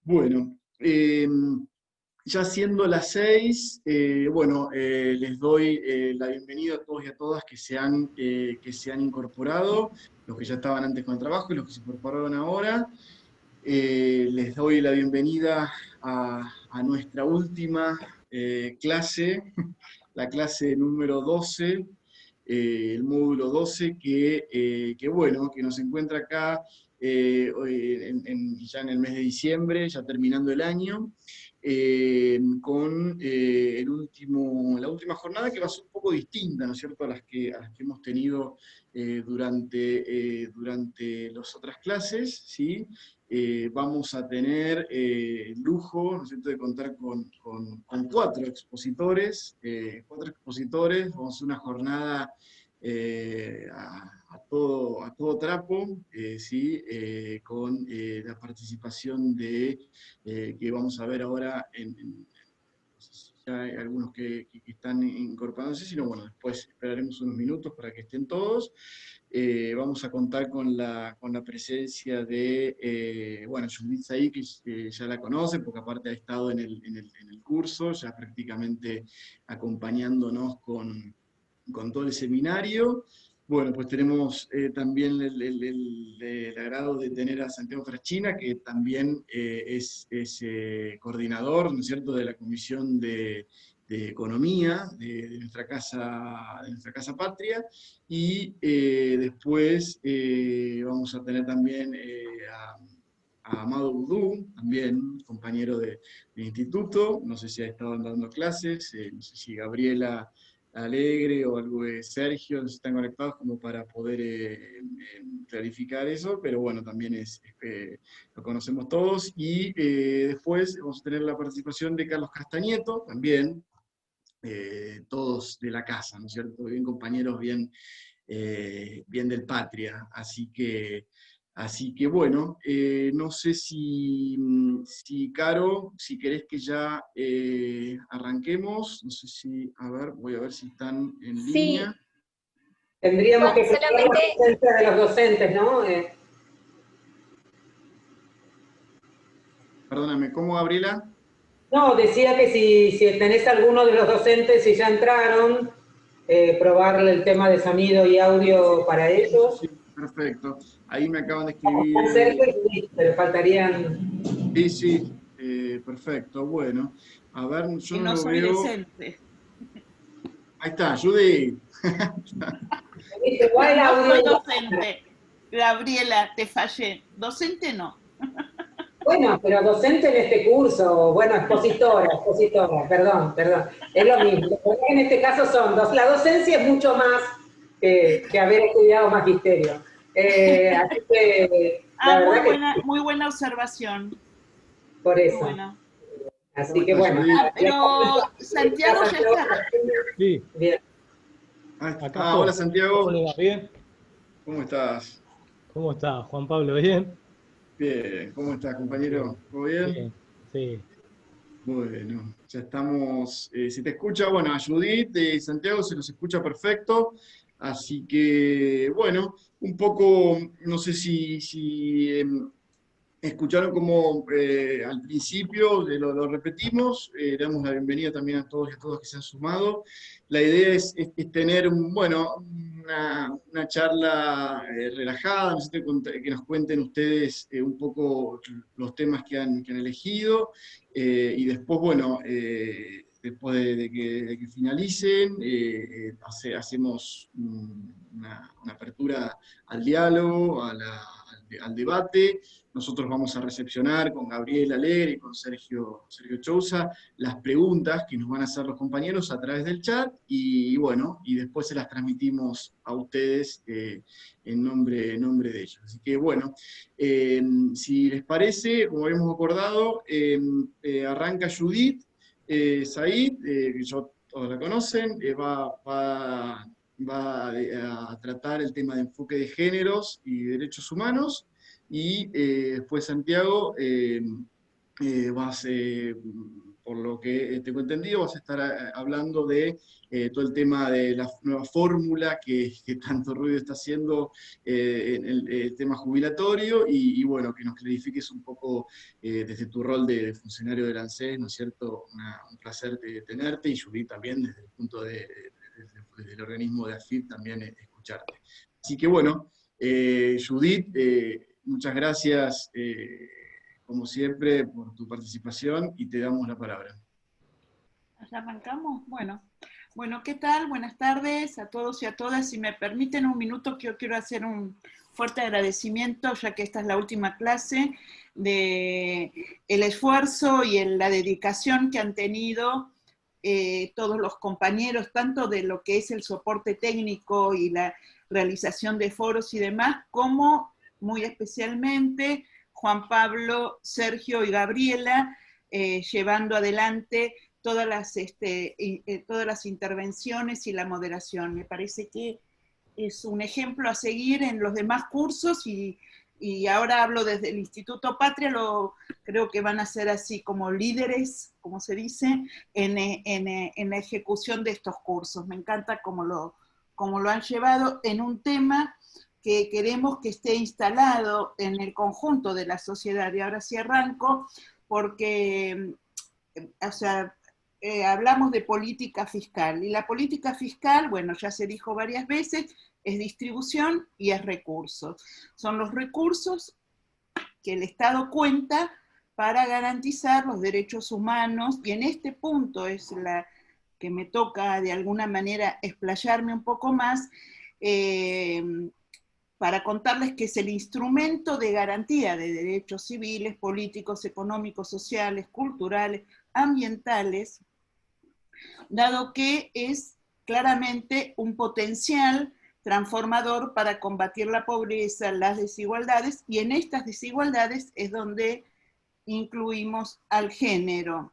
Bueno, ya siendo las 6, les doy la bienvenida a todos y a todas que se han incorporado, los que ya estaban antes con el trabajo y los que se incorporaron ahora. Les doy la bienvenida a nuestra última clase, la clase número 12, el módulo 12, que nos encuentra acá ya en el mes de diciembre, ya terminando el año, con la última jornada, que va a ser un poco distinta, ¿no es cierto?, a las que hemos tenido durante las otras clases, ¿sí? Vamos a tener el lujo, ¿no es cierto?, de contar con cuatro expositores, vamos a hacer una jornada a todo trapo, ¿sí? Con la participación que vamos a ver ahora no sé si ya hay algunos que están incorporándose, sino bueno, después esperaremos unos minutos para que estén todos. Vamos a contar con la presencia de, Judith Saí, que ya la conoce, porque aparte ha estado en el curso, ya prácticamente acompañándonos con todo el seminario. Bueno, pues tenemos también el agrado de tener a Santiago Fraschina, que también es coordinador, ¿no es cierto?, de la Comisión de Economía de nuestra casa patria. Y después vamos a tener también a Amado Boudou, también compañero de instituto, no sé si ha estado dando clases, no sé si Gabriela Alegre o algo de Sergio están conectados como para poder clarificar eso, pero bueno, también lo conocemos todos. Y después vamos a tener la participación de Carlos Castañeto, también, todos de la casa, ¿no es cierto?, bien compañeros, bien del Patria. Así que bueno, no sé si Caro, si querés que ya arranquemos, no sé si, a ver, voy a ver si están en línea. Sí. Tendríamos que Juan, explicar la presencia de los docentes, ¿no? Perdóname, ¿cómo, Gabriela? No, decía que si tenés alguno de los docentes y ya entraron, probarle el tema de sonido y audio para ellos. Sí, perfecto. Ahí me acaban de Están escribir. cerca, sí, pero faltarían. Sí, perfecto. Bueno, a ver, yo Que no no lo soy veo. docente. Ahí está, Judy. Igual No audio. soy docente. Gabriela, te fallé. Docente no. Bueno, pero docente en este curso, bueno, expositora, perdón. Es lo mismo. En este caso son dos. La docencia es mucho más que haber estudiado magisterio. Así que, la verdad que muy buena observación. por eso. Bueno. Así que bueno. Pero Santiago ya está. Sí. Bien. Hola Santiago. Hola, ¿bien? ¿Cómo estás? ¿Cómo está, Juan Pablo? ¿Bien? Bien, ¿cómo estás, compañero? ¿Todo bien? Bien, sí. Bueno, ya estamos. Si te escucha, bueno, a Judith y Santiago se los escucha perfecto. Así que, bueno, un poco, no sé si escucharon como al principio, lo repetimos, le damos la bienvenida también a todos y a todas que se han sumado. La idea es tener una charla relajada, no sé, que nos cuenten ustedes un poco los temas que han elegido, y después, bueno, después de que finalicen, hacemos una apertura al diálogo, al debate. Nosotros vamos a recepcionar con Gabriel Alegre y con Sergio Chousa las preguntas que nos van a hacer los compañeros a través del chat, y bueno, y después se las transmitimos a ustedes en nombre de ellos. Así que bueno, si les parece, como habíamos acordado, arranca Judith Said, que todos la conocen, va a tratar el tema de enfoque de géneros y derechos humanos. Y después Santiago por lo que tengo entendido, vas a estar hablando de todo el tema de la nueva fórmula que tanto ruido está haciendo en el tema jubilatorio, y bueno, que nos clarifiques un poco desde tu rol de funcionario del ANSES, ¿no es cierto? Un placer tenerte, y Judith también desde el punto desde el organismo de AFIP también escucharte. Así que bueno, Judith, muchas gracias como siempre por tu participación, y te damos la palabra. ¿Ya arrancamos? Bueno, ¿qué tal? Buenas tardes a todos y a todas. Si me permiten un minuto, que yo quiero hacer un fuerte agradecimiento, ya que esta es la última clase, de el esfuerzo y la dedicación que han tenido todos los compañeros, tanto de lo que es el soporte técnico y la realización de foros y demás, como muy especialmente Juan Pablo, Sergio y Gabriela, llevando adelante todas las intervenciones y la moderación. Me parece que es un ejemplo a seguir en los demás cursos, y ahora hablo desde el Instituto Patria, creo que van a ser así como líderes, como se dice, en la ejecución de estos cursos. Me encanta cómo lo han llevado en un tema que queremos que esté instalado en el conjunto de la sociedad. Y ahora sí arranco, porque, o sea, hablamos de política fiscal, y la política fiscal, bueno, ya se dijo varias veces, es distribución y es recursos. Son los recursos que el Estado cuenta para garantizar los derechos humanos, y en este punto es la que me toca de alguna manera explayarme un poco más, para contarles que es el instrumento de garantía de derechos civiles, políticos, económicos, sociales, culturales, ambientales, dado que es claramente un potencial transformador para combatir la pobreza, las desigualdades, y en estas desigualdades es donde incluimos al género.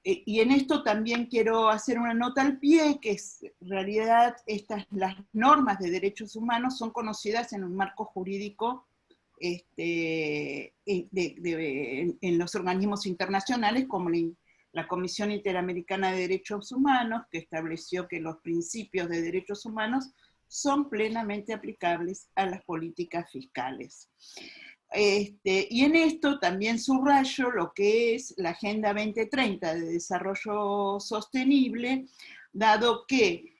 Y en esto también quiero hacer una nota al pie, que es, en realidad las normas de derechos humanos son conocidas en un marco jurídico en los organismos internacionales, como la Comisión Interamericana de Derechos Humanos, que estableció que los principios de derechos humanos son plenamente aplicables a las políticas fiscales. Y en esto también subrayo lo que es la Agenda 2030 de Desarrollo Sostenible, dado que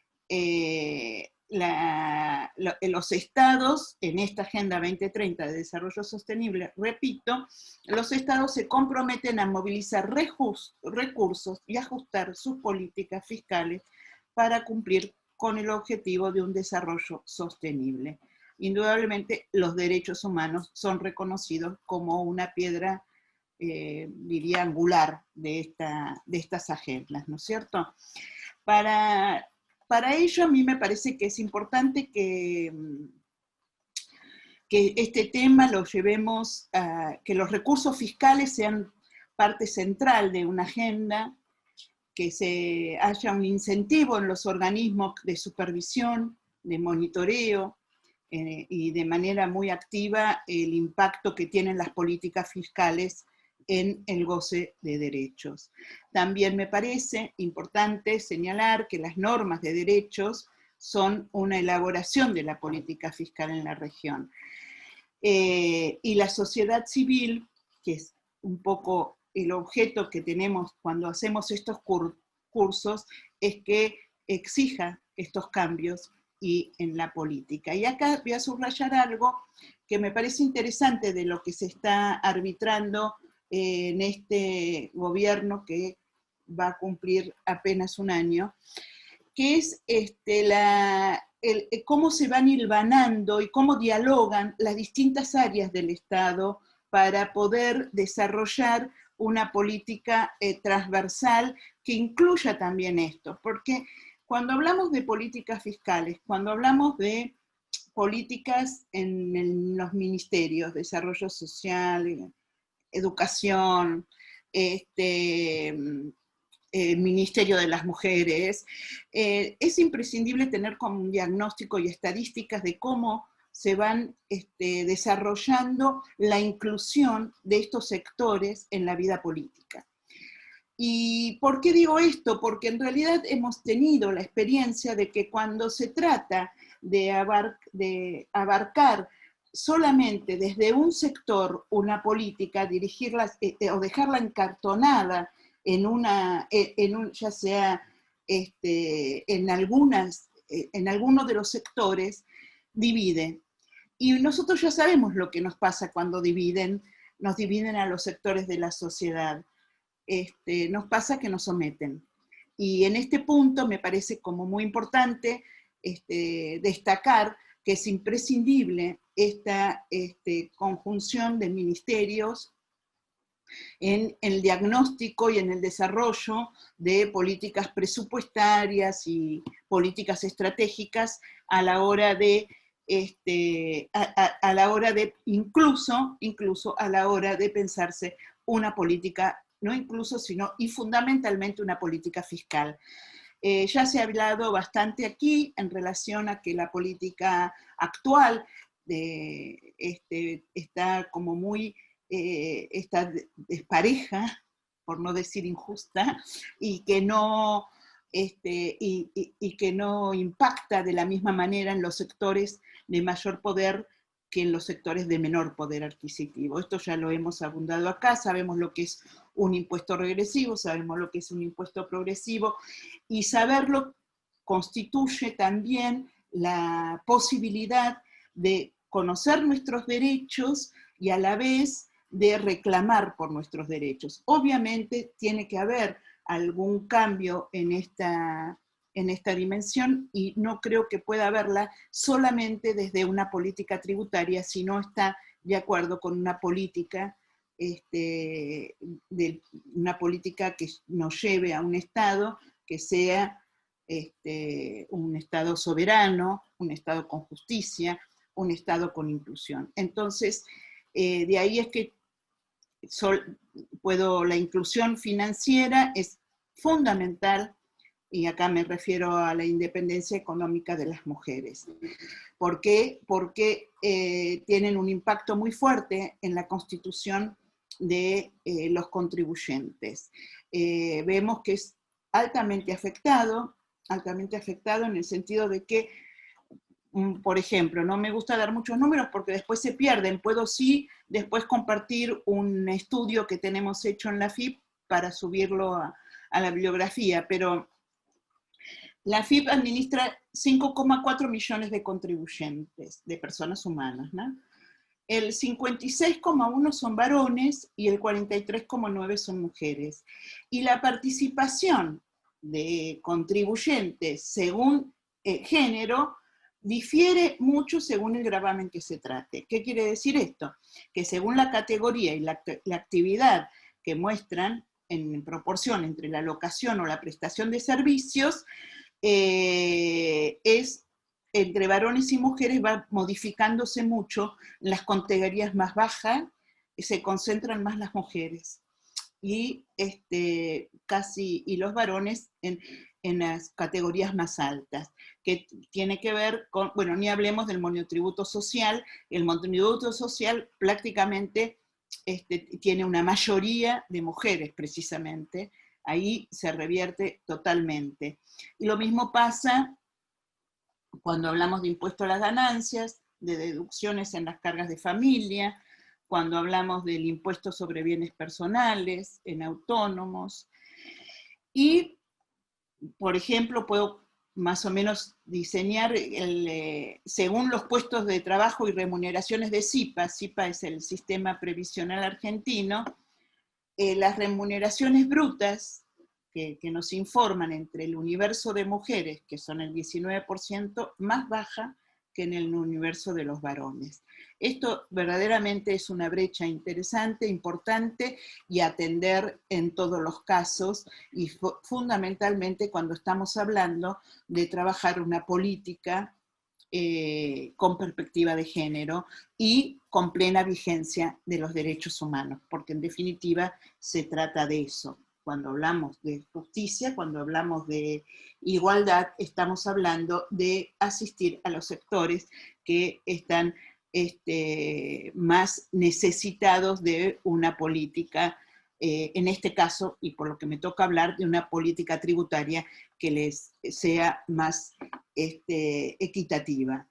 los estados, en esta Agenda 2030 de Desarrollo Sostenible, repito, los estados se comprometen a movilizar recursos y ajustar sus políticas fiscales para cumplir con el objetivo de un desarrollo sostenible. Indudablemente los derechos humanos son reconocidos como una piedra, diría, angular de estas agendas, ¿no es cierto? Para ello, a mí me parece que es importante que este tema lo llevemos que los recursos fiscales sean parte central de una agenda, que haya un incentivo en los organismos de supervisión, de monitoreo, y de manera muy activa el impacto que tienen las políticas fiscales en el goce de derechos. También me parece importante señalar que las normas de derechos son una elaboración de la política fiscal en la región. Y la sociedad civil, que es un poco el objeto que tenemos cuando hacemos estos cursos, es que exija estos cambios y en la política. Y acá voy a subrayar algo que me parece interesante de lo que se está arbitrando en este gobierno que va a cumplir apenas un año, que es cómo se van hilvanando y cómo dialogan las distintas áreas del Estado para poder desarrollar una política transversal que incluya también esto, porque cuando hablamos de políticas fiscales, cuando hablamos de políticas en los ministerios, desarrollo social, educación, Ministerio de las Mujeres, es imprescindible tener como un diagnóstico y estadísticas de cómo se van desarrollando la inclusión de estos sectores en la vida política. ¿Y por qué digo esto? Porque en realidad hemos tenido la experiencia de que cuando se trata de abarcar solamente desde un sector una política, dirigirla o dejarla encartonada en ya sea en alguno de los sectores, divide. Y nosotros ya sabemos lo que nos pasa cuando nos dividen a los sectores de la sociedad. Nos pasa que nos someten. Y en este punto me parece como muy importante destacar que es imprescindible esta conjunción de ministerios en el diagnóstico y en el desarrollo de políticas presupuestarias y políticas estratégicas a la hora de incluso a la hora de pensarse una política, no incluso, sino y fundamentalmente una política fiscal. Ya se ha hablado bastante aquí en relación a que la política actual está como muy está despareja, por no decir injusta, y que no impacta de la misma manera en los sectores de mayor poder que en los sectores de menor poder adquisitivo. Esto ya lo hemos abundado acá, sabemos lo que es un impuesto regresivo, sabemos lo que es un impuesto progresivo, y saberlo constituye también la posibilidad de conocer nuestros derechos y a la vez de reclamar por nuestros derechos. Obviamente tiene que haber algún cambio en esta dimensión y no creo que pueda haberla solamente desde una política tributaria, si no está de acuerdo con una política, una política que nos lleve a un Estado que sea un Estado soberano, un Estado con justicia, un Estado con inclusión. Entonces, de ahí es que la inclusión financiera es fundamental, y acá me refiero a la independencia económica de las mujeres. ¿Por qué? Porque tienen un impacto muy fuerte en la constitución de los contribuyentes. Vemos que es altamente afectado en el sentido de que, por ejemplo, no me gusta dar muchos números porque después se pierden. Puedo sí después compartir un estudio que tenemos hecho en la FIP para subirlo a la bibliografía, pero la FIP administra 5,4 millones de contribuyentes, de personas humanas, ¿no? El 56,1 son varones y el 43,9 son mujeres. Y la participación de contribuyentes según género difiere mucho según el gravamen que se trate. ¿Qué quiere decir esto? Que según la categoría y la actividad que muestran en proporción entre la locación o la prestación de servicios, entre varones y mujeres va modificándose mucho. En las categorías más bajas se concentran más las mujeres y los varones en las categorías más altas, que tiene que ver con, bueno, ni hablemos del monotributo social. El monotributo social prácticamente tiene una mayoría de mujeres precisamente, ahí se revierte totalmente. Y lo mismo pasa cuando hablamos de impuesto a las ganancias, de deducciones en las cargas de familia, cuando hablamos del impuesto sobre bienes personales, en autónomos. Y, por ejemplo, puedo más o menos diseñar según los puestos de trabajo y remuneraciones de SIPA. SIPA es el Sistema Previsional Argentino. Las remuneraciones brutas que nos informan entre el universo de mujeres, que son el 19%, más baja que en el universo de los varones. Esto verdaderamente es una brecha interesante, importante, y atender en todos los casos, y fundamentalmente cuando estamos hablando de trabajar una política con perspectiva de género y con plena vigencia de los derechos humanos, porque en definitiva se trata de eso. cuando hablamos de justicia, cuando hablamos de igualdad, estamos hablando de asistir a los sectores que están más necesitados de una política, en este caso, y por lo que me toca hablar, de una política tributaria que les sea más equitativa.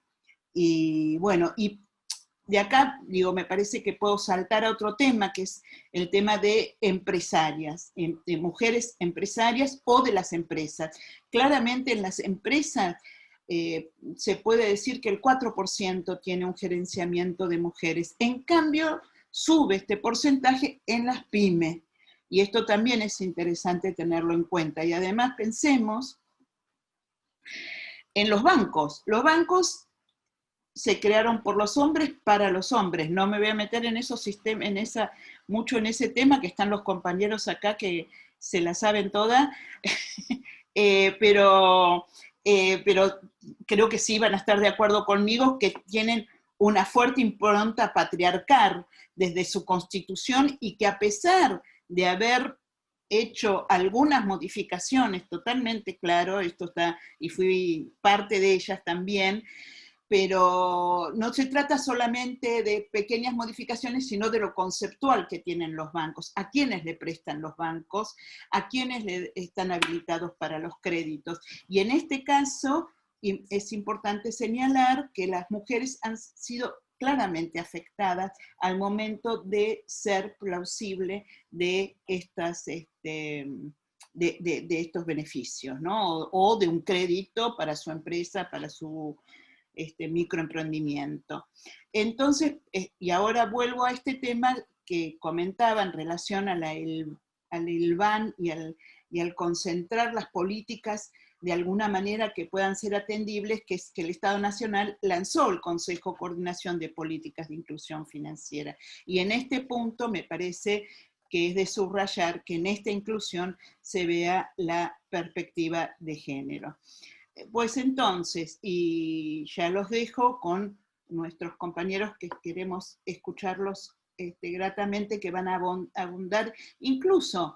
Y bueno, y de acá, digo, me parece que puedo saltar a otro tema, que es el tema de empresarias, de mujeres empresarias o de las empresas. Claramente en las empresas se puede decir que el 4% tiene un gerenciamiento de mujeres. En cambio, sube este porcentaje en las pymes. Y esto también es interesante tenerlo en cuenta. Y además pensemos en los bancos. Los bancos se crearon por los hombres para los hombres. No me voy a meter en esos sistemas, mucho en ese tema, que están los compañeros acá que se la saben toda, pero creo que sí van a estar de acuerdo conmigo que tienen una fuerte impronta patriarcal desde su constitución y que a pesar de haber hecho algunas modificaciones, totalmente claro, esto está, y fui parte de ellas también, pero no se trata solamente de pequeñas modificaciones, sino de lo conceptual que tienen los bancos, a quiénes le prestan los bancos, a quiénes están habilitados para los créditos. Y en este caso es importante señalar que las mujeres han sido claramente afectadas al momento de ser plausible de estas de estos beneficios, ¿no? O de un crédito para su empresa, para su microemprendimiento. Entonces, y ahora vuelvo a este tema que comentaba en relación al ILVAN y al concentrar las políticas de alguna manera que puedan ser atendibles, que es que el Estado Nacional lanzó el Consejo de Coordinación de Políticas de Inclusión Financiera. Y en este punto me parece que es de subrayar que en esta inclusión se vea la perspectiva de género. Pues entonces, y ya los dejo con nuestros compañeros que queremos escucharlos gratamente, que van a abundar incluso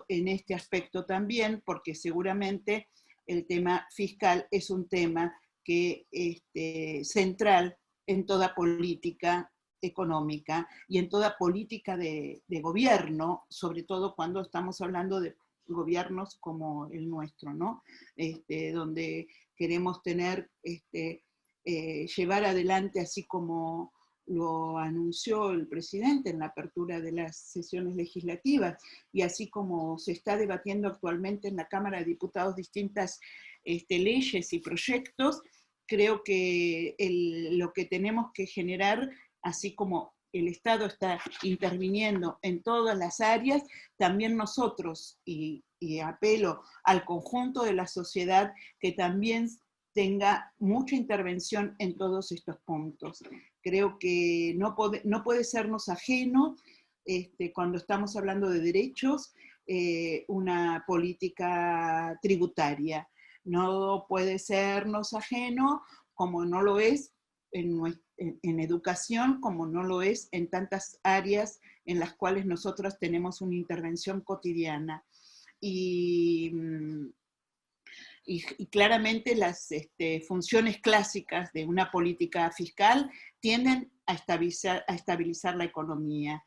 en este aspecto también, porque seguramente el tema fiscal es un tema que central en toda política económica y en toda política de gobierno, sobre todo cuando estamos hablando de gobiernos como el nuestro, ¿no? Donde queremos tener, llevar adelante, así como lo anunció el presidente en la apertura de las sesiones legislativas, y así como se está debatiendo actualmente en la Cámara de Diputados distintas leyes y proyectos, creo que lo que tenemos que generar, así como el Estado está interviniendo en todas las áreas, también nosotros, y apelo al conjunto de la sociedad, que también tenga mucha intervención en todos estos puntos. Creo que no puede sernos ajeno, cuando estamos hablando de derechos, una política tributaria. No puede sernos ajeno, como no lo es en educación, como no lo es en tantas áreas en las cuales nosotros tenemos una intervención cotidiana. Y claramente las funciones clásicas de una política fiscal tienden a estabilizar la economía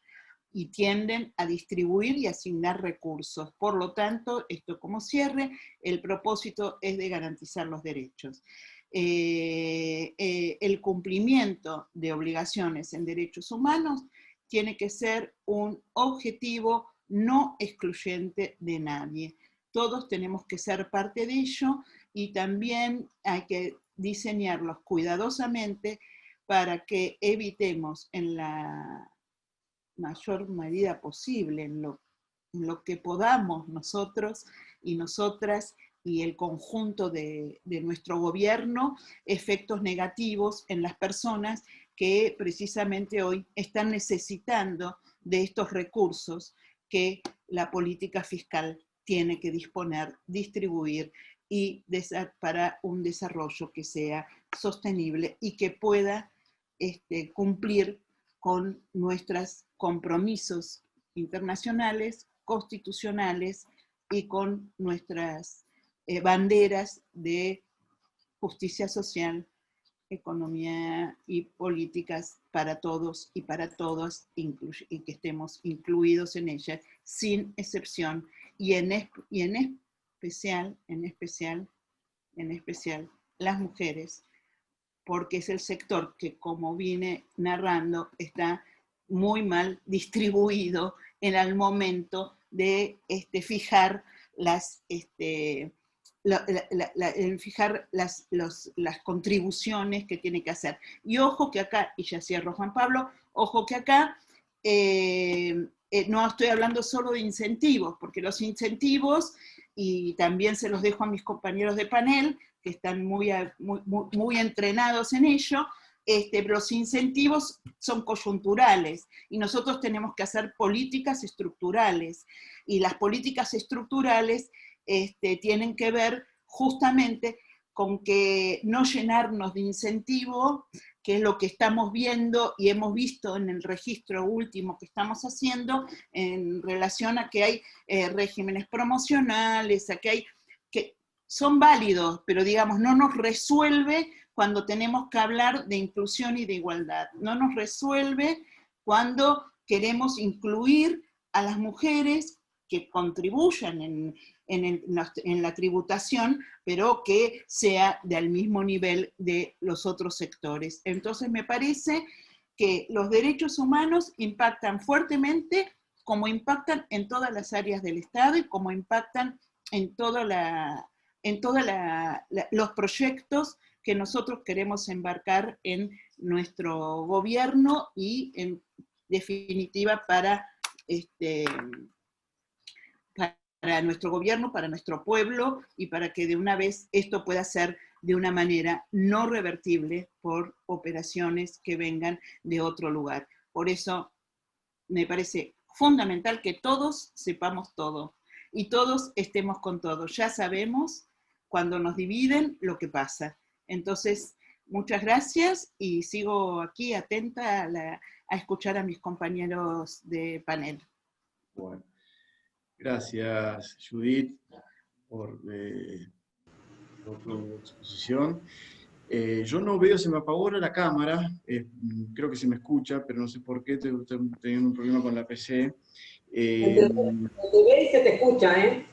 y tienden a distribuir y asignar recursos. Por lo tanto, esto como cierre, el propósito es de garantizar los derechos. El cumplimiento de obligaciones en derechos humanos tiene que ser un objetivo no excluyente de nadie. Todos tenemos que ser parte de ello y también hay que diseñarlos cuidadosamente para que evitemos en la mayor medida posible, en lo que podamos nosotros y nosotras y el conjunto de nuestro gobierno, efectos negativos en las personas que precisamente hoy están necesitando de estos recursos que la política fiscal tiene que disponer, distribuir y para un desarrollo que sea sostenible y que pueda cumplir con nuestros compromisos internacionales constitucionales y con nuestras banderas de justicia social, economía y políticas para todos y para todas, y que estemos incluidos en ella, sin excepción, y en especial las mujeres, porque es el sector que, como vine narrando, está muy mal distribuido en el momento de fijar las contribuciones que tiene que hacer. Y ojo que acá, y ya cierro Juan Pablo, ojo que acá no estoy hablando solo de incentivos, porque los incentivos, y también se los dejo a mis compañeros de panel, que están muy entrenados en ello, pero los incentivos son coyunturales, y nosotros tenemos que hacer políticas estructurales, y las políticas estructurales tienen que ver justamente con que no llenarnos de incentivo, que es lo que estamos viendo y hemos visto en el registro último que estamos haciendo en relación a que hay regímenes promocionales, a que hay, que son válidos, pero digamos, no nos resuelve cuando tenemos que hablar de inclusión y de igualdad, no nos resuelve cuando queremos incluir a las mujeres que contribuyan en la tributación, pero que sea del mismo nivel de los otros sectores. Entonces me parece que los derechos humanos impactan fuertemente, como impactan en todas las áreas del Estado y como impactan en todos los proyectos que nosotros queremos embarcar en nuestro gobierno y en definitiva para nuestro gobierno, para nuestro pueblo, y para que de una vez esto pueda ser de una manera no revertible por operaciones que vengan de otro lugar. Por eso me parece fundamental que todos sepamos todo, y todos estemos con todo. Ya sabemos cuando nos dividen lo que pasa. Entonces, muchas gracias, y sigo aquí atenta a escuchar a mis compañeros de panel. Bueno. Gracias, Judith, por tu exposición. Yo no veo, se me apagó ahora la cámara, creo que se me escucha, pero no sé por qué, estoy teniendo un problema con la PC. Se te ve y se te escucha, ¿eh?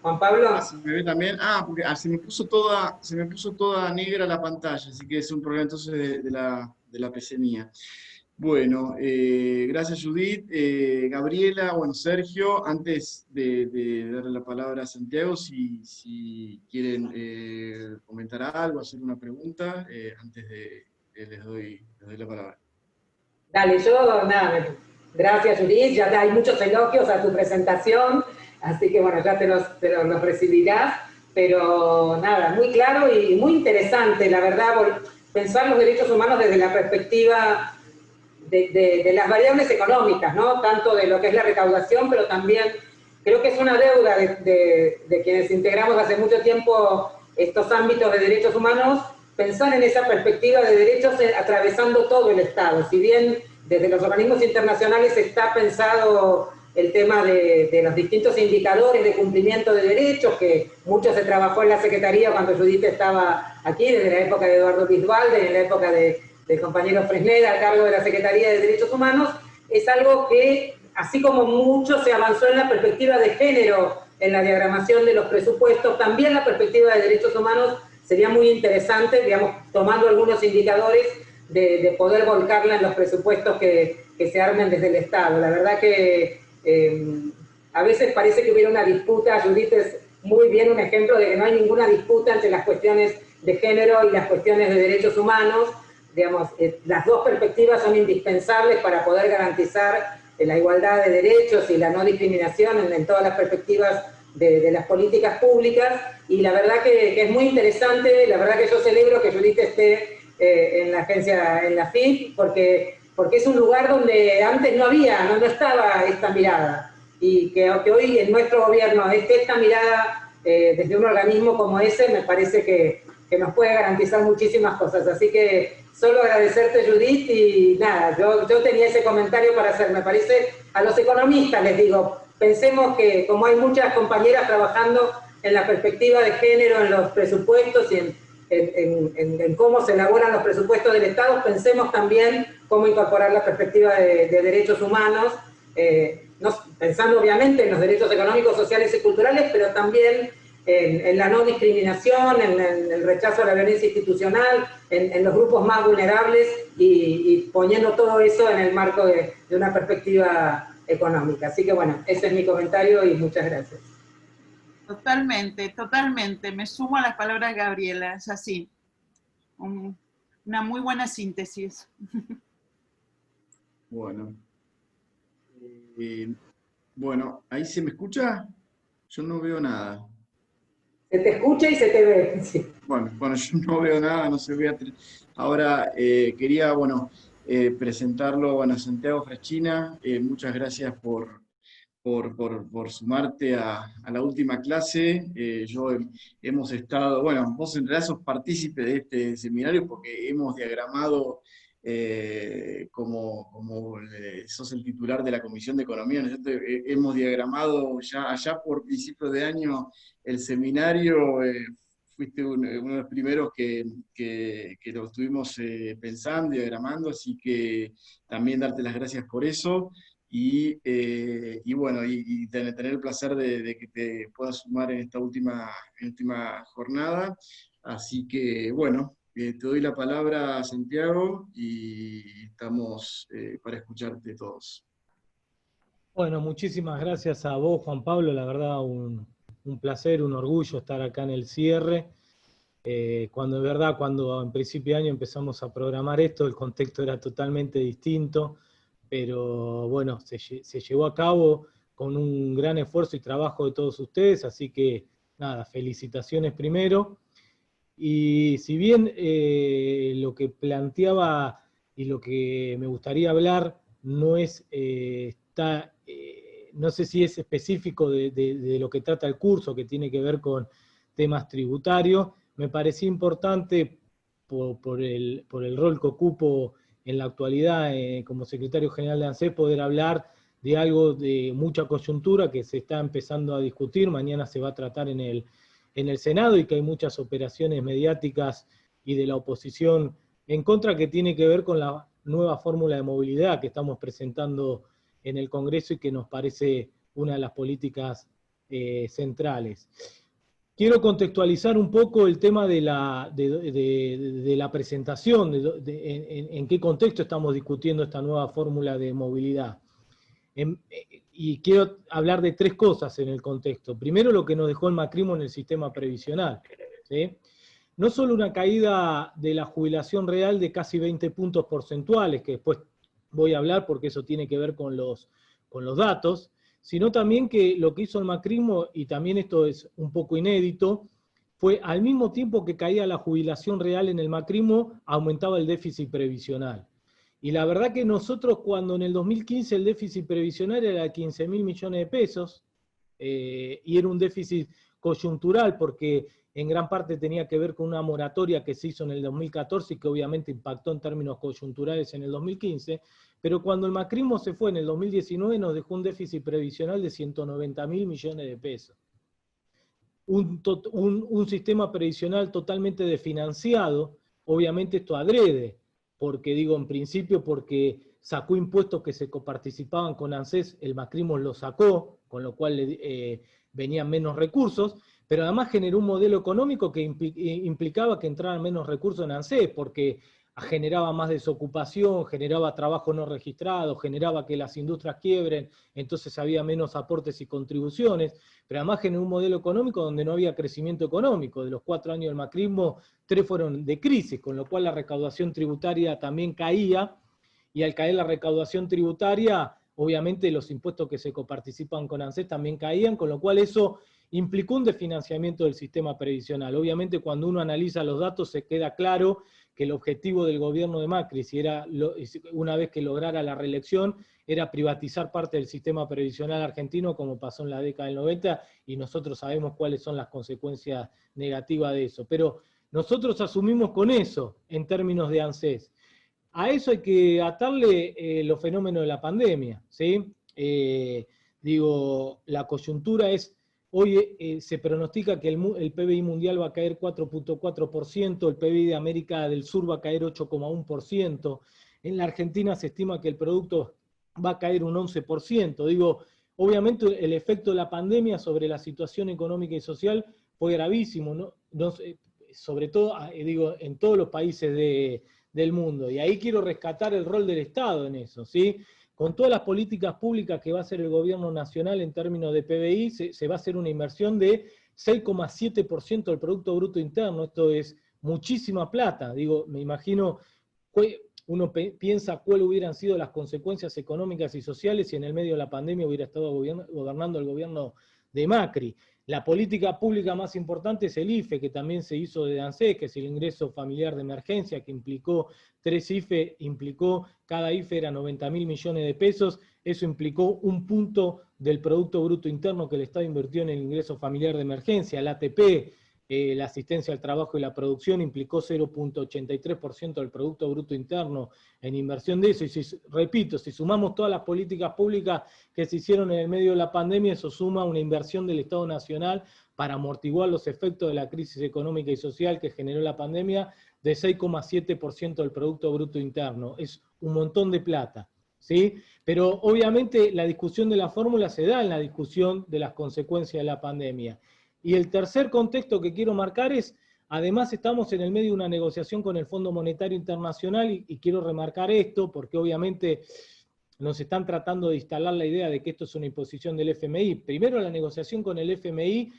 Juan Pablo. ¿Se me ve también? Porque se me puso toda negra la pantalla, así que es un problema entonces de la PC mía. Bueno, gracias Judith. Gabriela, bueno, Sergio, antes de darle la palabra a Santiago, si quieren comentar algo, hacer una pregunta, antes les doy la palabra. Dale, nada, gracias Judith, ya hay muchos elogios a tu presentación, así que bueno, ya te los recibirás, pero nada, muy claro y muy interesante, la verdad, pensar los derechos humanos desde la perspectiva de las variables económicas, ¿no? Tanto de lo que es la recaudación, pero también creo que es una deuda de quienes integramos hace mucho tiempo estos ámbitos de derechos humanos, pensar en esa perspectiva de derechos atravesando todo el Estado. Si bien desde los organismos internacionales está pensado el tema de los distintos indicadores de cumplimiento de derechos, que mucho se trabajó en la Secretaría cuando Judith estaba aquí, desde la época de Eduardo Bisbalde, en la época del compañero Fresneda a cargo de la Secretaría de Derechos Humanos, es algo que, así como mucho se avanzó en la perspectiva de género, en la diagramación de los presupuestos, también la perspectiva de derechos humanos sería muy interesante, digamos, tomando algunos indicadores de poder volcarla en los presupuestos que se armen desde el Estado. La verdad que a veces parece que hubiera una disputa, Judith es muy bien un ejemplo de que no hay ninguna disputa entre las cuestiones de género y las cuestiones de derechos humanos. Digamos, las dos perspectivas son indispensables para poder garantizar la igualdad de derechos y la no discriminación en todas las perspectivas de las políticas públicas, y la verdad que es muy interesante, la verdad que yo celebro que Judith esté en la agencia, en la FIP, porque es un lugar donde antes no estaba esta mirada, y que hoy en nuestro gobierno esté esta mirada desde un organismo como ese, me parece que nos puede garantizar muchísimas cosas. Así que solo agradecerte, Judith, y nada, yo tenía ese comentario para hacer. Me parece, a los economistas les digo, pensemos que como hay muchas compañeras trabajando en la perspectiva de género en los presupuestos y en cómo se elaboran los presupuestos del Estado, pensemos también cómo incorporar la perspectiva de derechos humanos, pensando obviamente en los derechos económicos, sociales y culturales, pero también en la no discriminación, en el rechazo a la violencia institucional, en los grupos más vulnerables y poniendo todo eso en el marco de una perspectiva económica. Así que bueno, ese es mi comentario y muchas gracias. Totalmente, totalmente. Me sumo a las palabras de Gabriela, es así. Una muy buena síntesis. Bueno. Bueno, ¿ahí se me escucha? Yo no veo nada. Se te escucha y se te ve. Sí. Bueno, yo no veo nada, no sé, ahora quería, presentarlo, Santiago Fraschina, muchas gracias por sumarte a la última clase. Hemos estado, vos en realidad sos partícipe de este seminario porque hemos diagramado, sos el titular de la Comisión de Economía, ¿no es cierto? Hemos diagramado ya allá por principios de año el seminario. Fuiste uno de los primeros que lo estuvimos pensando y diagramando, así que también darte las gracias por eso. Y tener el placer de que te puedas sumar en esta última jornada. Así que, te doy la palabra, Santiago, y estamos para escucharte todos. Bueno, muchísimas gracias a vos, Juan Pablo, la verdad un placer, un orgullo estar acá en el cierre. Cuando en principio de año empezamos a programar esto, el contexto era totalmente distinto, pero bueno, se llevó a cabo con un gran esfuerzo y trabajo de todos ustedes, así que nada, felicitaciones primero. Y si bien lo que planteaba y lo que me gustaría hablar no es, no sé si es específico de lo que trata el curso, que tiene que ver con temas tributarios, me parecía importante por el rol que ocupo en la actualidad como secretario general de ANSES poder hablar de algo de mucha coyuntura que se está empezando a discutir, mañana se va a tratar en el Senado y que hay muchas operaciones mediáticas y de la oposición en contra que tiene que ver con la nueva fórmula de movilidad que estamos presentando en el Congreso y que nos parece una de las políticas centrales. Quiero contextualizar un poco el tema de la presentación, en qué contexto estamos discutiendo esta nueva fórmula de movilidad. Y quiero hablar de tres cosas en el contexto. Primero, lo que nos dejó el macrismo en el sistema previsional, ¿sí? No solo una caída de la jubilación real de casi 20 puntos porcentuales, que después voy a hablar porque eso tiene que ver con los datos, sino también que lo que hizo el macrismo, y también esto es un poco inédito, fue al mismo tiempo que caía la jubilación real en el macrismo, aumentaba el déficit previsional. Y la verdad que nosotros cuando en el 2015 el déficit previsional era de 15.000 millones de pesos, y era un déficit coyuntural porque en gran parte tenía que ver con una moratoria que se hizo en el 2014 y que obviamente impactó en términos coyunturales en el 2015, pero cuando el macrismo se fue en el 2019 nos dejó un déficit previsional de 190.000 millones de pesos. Un sistema previsional totalmente desfinanciado, obviamente esto adrede, porque digo en principio porque sacó impuestos que se coparticipaban con ANSES, el macrismo los sacó, con lo cual venían menos recursos, pero además generó un modelo económico que implicaba que entraran menos recursos en ANSES, porque generaba más desocupación, generaba trabajo no registrado, generaba que las industrias quiebren, entonces había menos aportes y contribuciones, pero además generó un modelo económico donde no había crecimiento económico. De los 4 años del macrismo, 3 fueron de crisis, con lo cual la recaudación tributaria también caía, y al caer la recaudación tributaria, obviamente los impuestos que se coparticipan con ANSES también caían, con lo cual eso implicó un desfinanciamiento del sistema previsional. Obviamente cuando uno analiza los datos se queda claro que el objetivo del gobierno de Macri, una vez que lograra la reelección, era privatizar parte del sistema previsional argentino, como pasó en la década del 90, y nosotros sabemos cuáles son las consecuencias negativas de eso. Pero nosotros asumimos con eso, en términos de ANSES. A eso hay que atarle los fenómenos de la pandemia, ¿sí? Digo, la coyuntura es, hoy se pronostica que el PBI mundial va a caer 4.4%, el PBI de América del Sur va a caer 8,1%, en la Argentina se estima que el producto va a caer un 11%. Digo, obviamente el efecto de la pandemia sobre la situación económica y social fue gravísimo, ¿no? Sobre todo, digo, en todos los países del mundo. Y ahí quiero rescatar el rol del Estado en eso, ¿sí? Con todas las políticas públicas que va a hacer el gobierno nacional en términos de PBI, se va a hacer una inversión de 6,7% del Producto Bruto Interno. Esto es muchísima plata. Digo, me imagino, uno piensa cuáles hubieran sido las consecuencias económicas y sociales si en el medio de la pandemia hubiera estado gobernando el gobierno de Macri. La política pública más importante es el IFE, que también se hizo de ANSES, que es el ingreso familiar de emergencia, que implicó 3 IFE, cada IFE era 90.000 millones de pesos, eso implicó 1 punto del Producto Bruto Interno que el Estado invirtió en el ingreso familiar de emergencia. El ATP, la asistencia al trabajo y la producción, implicó 0.83% del Producto Bruto Interno en inversión de eso. Y repito, si sumamos todas las políticas públicas que se hicieron en el medio de la pandemia, eso suma una inversión del Estado Nacional para amortiguar los efectos de la crisis económica y social que generó la pandemia de 6,7% del Producto Bruto Interno. Es un montón de plata, ¿sí? Pero obviamente la discusión de la fórmula se da en la discusión de las consecuencias de la pandemia. Y el tercer contexto que quiero marcar es, además estamos en el medio de una negociación con el Fondo Monetario Internacional y quiero remarcar esto porque obviamente nos están tratando de instalar la idea de que esto es una imposición del FMI. Primero, la negociación con el FMI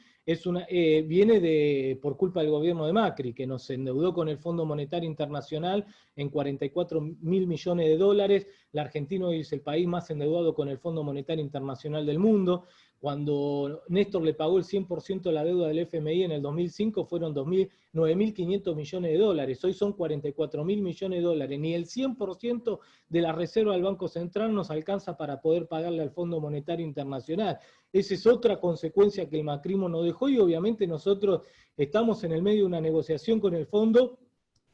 viene por culpa del gobierno de Macri, que nos endeudó con el Fondo Monetario Internacional en 44.000 millones de dólares. La Argentina hoy es el país más endeudado con el Fondo Monetario Internacional del mundo. Cuando Néstor le pagó el 100% de la deuda del FMI en el 2005, fueron 9.500 millones de dólares. Hoy son 44.000 millones de dólares. Ni el 100% de la reserva del Banco Central nos alcanza para poder pagarle al Fondo Monetario Internacional. Esa es otra consecuencia que el macrismo nos dejó y obviamente nosotros estamos en el medio de una negociación con el fondo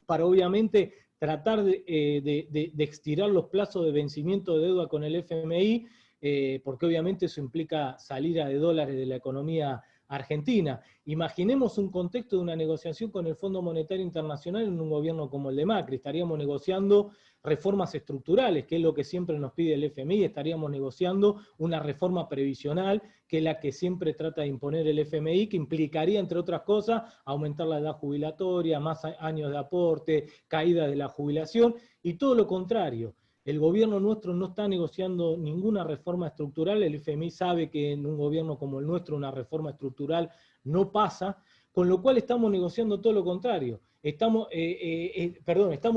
para obviamente tratar de estirar los plazos de vencimiento de deuda con el FMI, porque obviamente eso implica salida de dólares de la economía argentina. Imaginemos un contexto de una negociación con el Fondo Monetario Internacional en un gobierno como el de Macri. Estaríamos negociando reformas estructurales, que es lo que siempre nos pide el FMI, estaríamos negociando una reforma previsional, que es la que siempre trata de imponer el FMI, que implicaría, entre otras cosas, aumentar la edad jubilatoria, más años de aporte, caída de la jubilación, y todo lo contrario. El gobierno nuestro no está negociando ninguna reforma estructural, el FMI sabe que en un gobierno como el nuestro una reforma estructural no pasa, con lo cual estamos negociando todo lo contrario. Estamos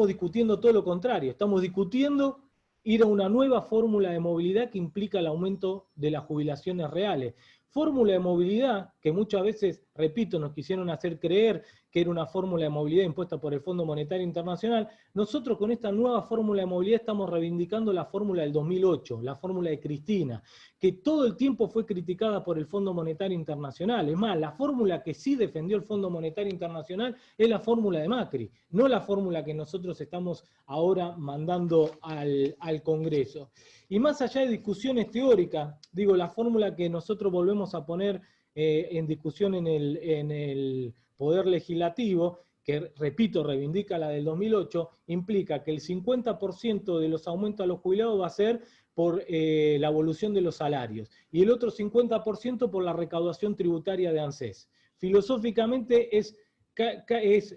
discutiendo todo lo contrario, estamos discutiendo ir a una nueva fórmula de movilidad que implica el aumento de las jubilaciones reales. Fórmula de movilidad que muchas veces, repito, nos quisieron hacer creer que era una fórmula de movilidad impuesta por el Fondo Monetario Internacional. Nosotros con esta nueva fórmula de movilidad estamos reivindicando la fórmula del 2008, la fórmula de Cristina, que todo el tiempo fue criticada por el Fondo Monetario Internacional. Es más, la fórmula que sí defendió el Fondo Monetario Internacional es la fórmula de Macri, no la fórmula que nosotros estamos ahora mandando al Congreso. Y más allá de discusiones teóricas, digo, la fórmula que nosotros volvemos a poner en discusión en el Poder Legislativo, que repito, reivindica la del 2008, implica que el 50% de los aumentos a los jubilados va a ser por la evolución de los salarios, y el otro 50% por la recaudación tributaria de ANSES. Filosóficamente es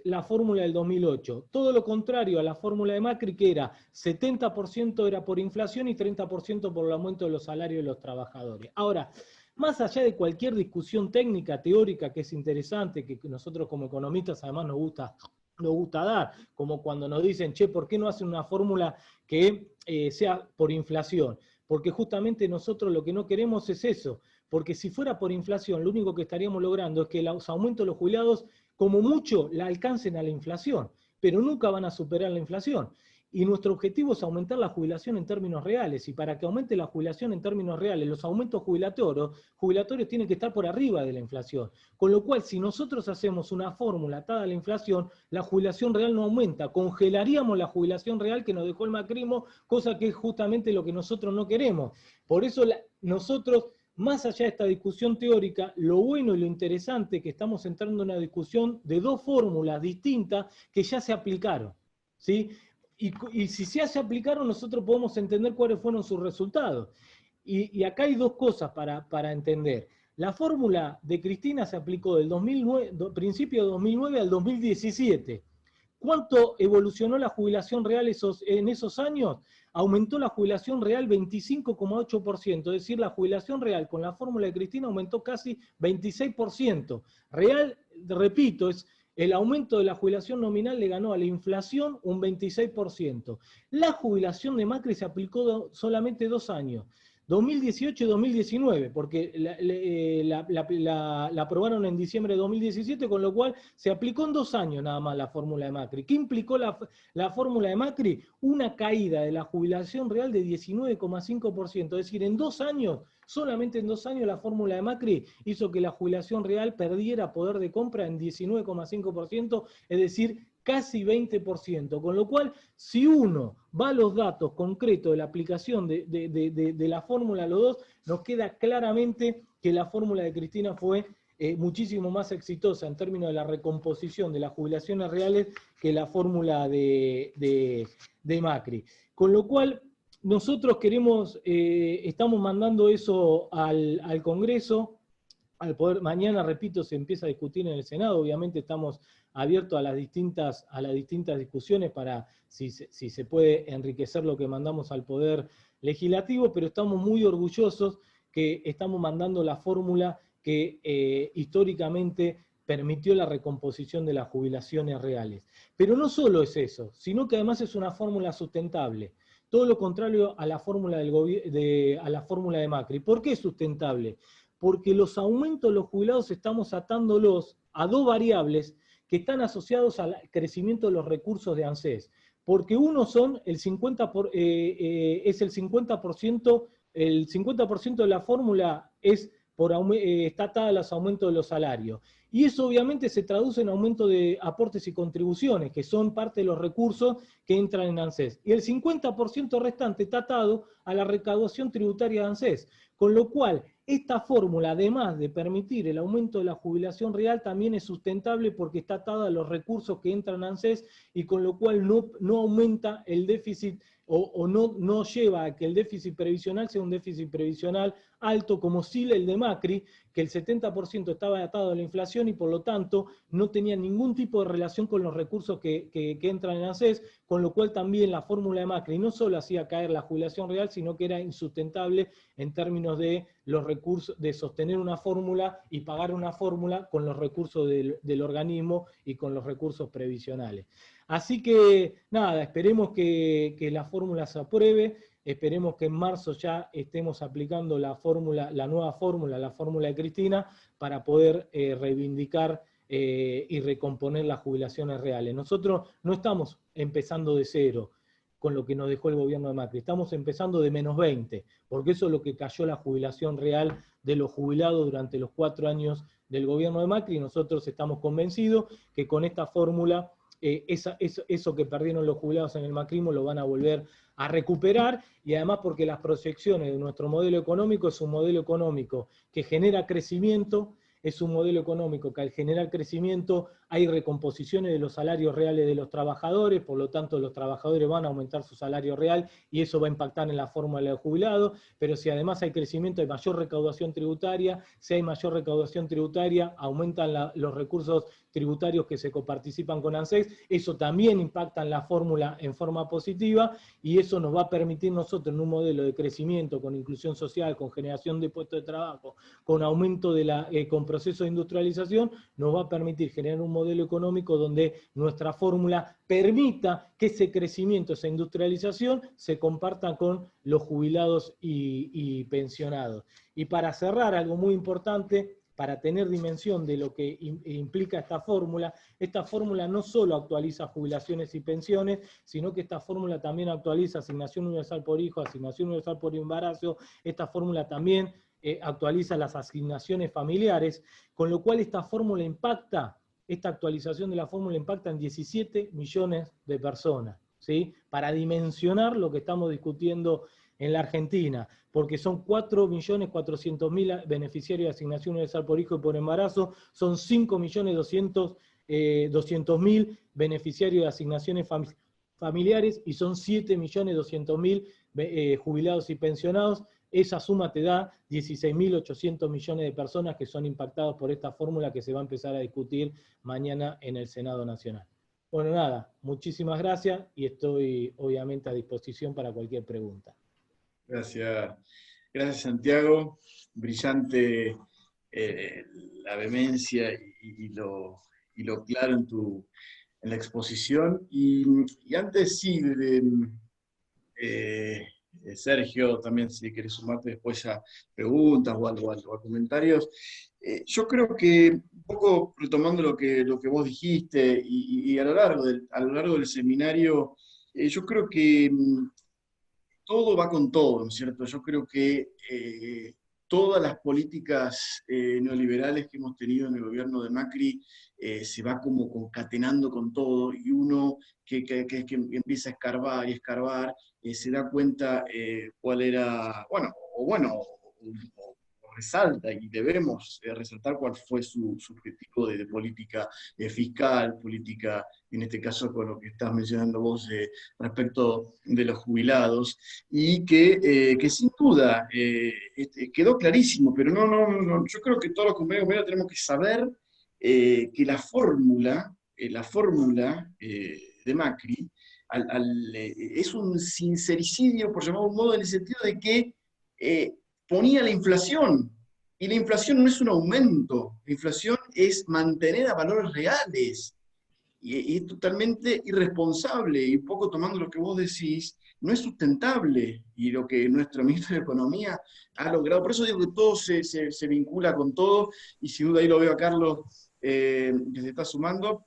la fórmula del 2008. Todo lo contrario a la fórmula de Macri, que era 70% era por inflación y 30% por el aumento de los salarios de los trabajadores. Ahora, más allá de cualquier discusión técnica, teórica, que es interesante, que nosotros como economistas además nos gusta dar, como cuando nos dicen, che, ¿por qué no hacen una fórmula que sea por inflación? Porque justamente nosotros lo que no queremos es eso, porque si fuera por inflación, lo único que estaríamos logrando es que los aumentos de los jubilados, como mucho, la alcancen a la inflación, pero nunca van a superar la inflación. Y nuestro objetivo es aumentar la jubilación en términos reales, y para que aumente la jubilación en términos reales, los aumentos jubilatorios tienen que estar por arriba de la inflación. Con lo cual, si nosotros hacemos una fórmula atada a la inflación, la jubilación real no aumenta, congelaríamos la jubilación real que nos dejó el macrismo, cosa que es justamente lo que nosotros no queremos. Por eso nosotros más allá de esta discusión teórica, lo bueno y lo interesante es que estamos entrando en una discusión de dos fórmulas distintas que ya se aplicaron, ¿sí? Y si ya se aplicaron, nosotros podemos entender cuáles fueron sus resultados. Y acá hay dos cosas para entender. La fórmula de Cristina se aplicó del 2009, principio de 2009 al 2017. ¿Cuánto evolucionó la jubilación real en esos años? Aumentó la jubilación real 25,8%, es decir, la jubilación real con la fórmula de Cristina aumentó casi 26%. Real, repito, es el aumento de la jubilación nominal le ganó a la inflación un 26%. La jubilación de Macri se aplicó solamente 2 años. 2018 y 2019, porque la aprobaron en diciembre de 2017, con lo cual se aplicó en 2 años nada más la fórmula de Macri. ¿Qué implicó la fórmula de Macri? Una caída de la jubilación real de 19,5%, es decir, en 2 años, solamente en 2 años la fórmula de Macri hizo que la jubilación real perdiera poder de compra en 19,5%, es decir, casi 20%, con lo cual, si uno va a los datos concretos de la aplicación de la fórmula a los dos, nos queda claramente que la fórmula de Cristina fue muchísimo más exitosa en términos de la recomposición de las jubilaciones reales que la fórmula de Macri. Con lo cual, nosotros estamos mandando eso al Congreso, al Poder. Mañana, repito, se empieza a discutir en el Senado, obviamente estamos abiertos a las distintas discusiones para si se puede enriquecer lo que mandamos al Poder Legislativo, pero estamos muy orgullosos que estamos mandando la fórmula que históricamente permitió la recomposición de las jubilaciones reales. Pero no solo es eso, sino que además es una fórmula sustentable. Todo lo contrario a la fórmula de Macri. ¿Por qué es sustentable? Porque los aumentos de los jubilados estamos atándolos a dos variables que están asociados al crecimiento de los recursos de ANSES. Porque uno son es el 50%, el 50% de la fórmula está atada a los aumentos de los salarios. Y eso obviamente se traduce en aumento de aportes y contribuciones, que son parte de los recursos que entran en ANSES. Y el 50% restante está atado a la recaudación tributaria de ANSES. Con lo cual, esta fórmula, además de permitir el aumento de la jubilación real, también es sustentable porque está atada a los recursos que entran a ANSES y con lo cual no aumenta el déficit o no lleva a que el déficit previsional sea un déficit previsional alto como sí el de Macri, que el 70% estaba atado a la inflación y por lo tanto no tenía ningún tipo de relación con los recursos que entran en ANSES, con lo cual también la fórmula de Macri no solo hacía caer la jubilación real, sino que era insustentable en términos de los recursos, de sostener una fórmula y pagar una fórmula con los recursos del organismo y con los recursos previsionales. Así que, nada, esperemos que la fórmula se apruebe, esperemos que en marzo ya estemos aplicando la nueva fórmula, la fórmula de Cristina, para poder reivindicar y recomponer las jubilaciones reales. Nosotros no estamos empezando de cero con lo que nos dejó el gobierno de Macri, estamos empezando de menos 20, porque eso es lo que cayó la jubilación real de los jubilados durante los 4 años del gobierno de Macri, y nosotros estamos convencidos que con esta fórmula eso que perdieron los jubilados en el macrismo lo van a volver a recuperar, y además porque las proyecciones de nuestro modelo económico es un modelo económico que genera crecimiento, es un modelo económico que al generar crecimiento hay recomposiciones de los salarios reales de los trabajadores, por lo tanto los trabajadores van a aumentar su salario real y eso va a impactar en la fórmula de jubilado, pero si además hay crecimiento, hay mayor recaudación tributaria, si hay mayor recaudación tributaria, aumentan los recursos tributarios que se coparticipan con ANSES, eso también impacta en la fórmula en forma positiva y eso nos va a permitir nosotros en un modelo de crecimiento, con inclusión social, con generación de puestos de trabajo, con aumento con proceso de industrialización, nos va a permitir generar un modelo económico donde nuestra fórmula permita que ese crecimiento, esa industrialización, se comparta con los jubilados y pensionados. Y para cerrar, algo muy importante, para tener dimensión de lo que implica esta fórmula no solo actualiza jubilaciones y pensiones, sino que esta fórmula también actualiza asignación universal por hijo, asignación universal por embarazo, esta fórmula también actualiza las asignaciones familiares, con lo cual esta actualización de la fórmula impacta en 17 millones de personas, ¿sí? Para dimensionar lo que estamos discutiendo en la Argentina, porque son 4.400.000 beneficiarios de asignación universal por hijo y por embarazo, son 5.200.000 beneficiarios de asignaciones familiares y son 7.200.000 jubilados y pensionados. Esa suma te da 16.800 millones de personas que son impactados por esta fórmula que se va a empezar a discutir mañana en el Senado Nacional. Bueno, nada, muchísimas gracias y estoy obviamente a disposición para cualquier pregunta. Gracias. Gracias, Santiago. Brillante la vehemencia y lo claro en la exposición. Y antes sí, Sergio, también si querés sumarte después a preguntas o a comentarios. Yo creo que, un poco retomando lo que vos dijiste, y a lo largo del seminario, yo creo que todo va con todo, ¿no es cierto? Yo creo que todas las políticas neoliberales que hemos tenido en el gobierno de Macri se va como concatenando con todo, y uno que empieza a escarbar y escarbar, se da cuenta cuál era, o resalta, y debemos resaltar cuál fue su objetivo de política fiscal, política, en este caso con lo que estás mencionando vos respecto de los jubilados, y que sin duda quedó clarísimo, pero no, yo creo que todos los compañeros tenemos que saber que la fórmula de Macri es un sincericidio, por llamarlo de un modo, en el sentido de que ponía la inflación, y la inflación no es un aumento, la inflación es mantener a valores reales, y es totalmente irresponsable, y un poco tomando lo que vos decís, no es sustentable, y lo que nuestro ministro de Economía ha logrado. Por eso digo que todo se vincula con todo, y sin duda ahí lo veo a Carlos, que se está sumando.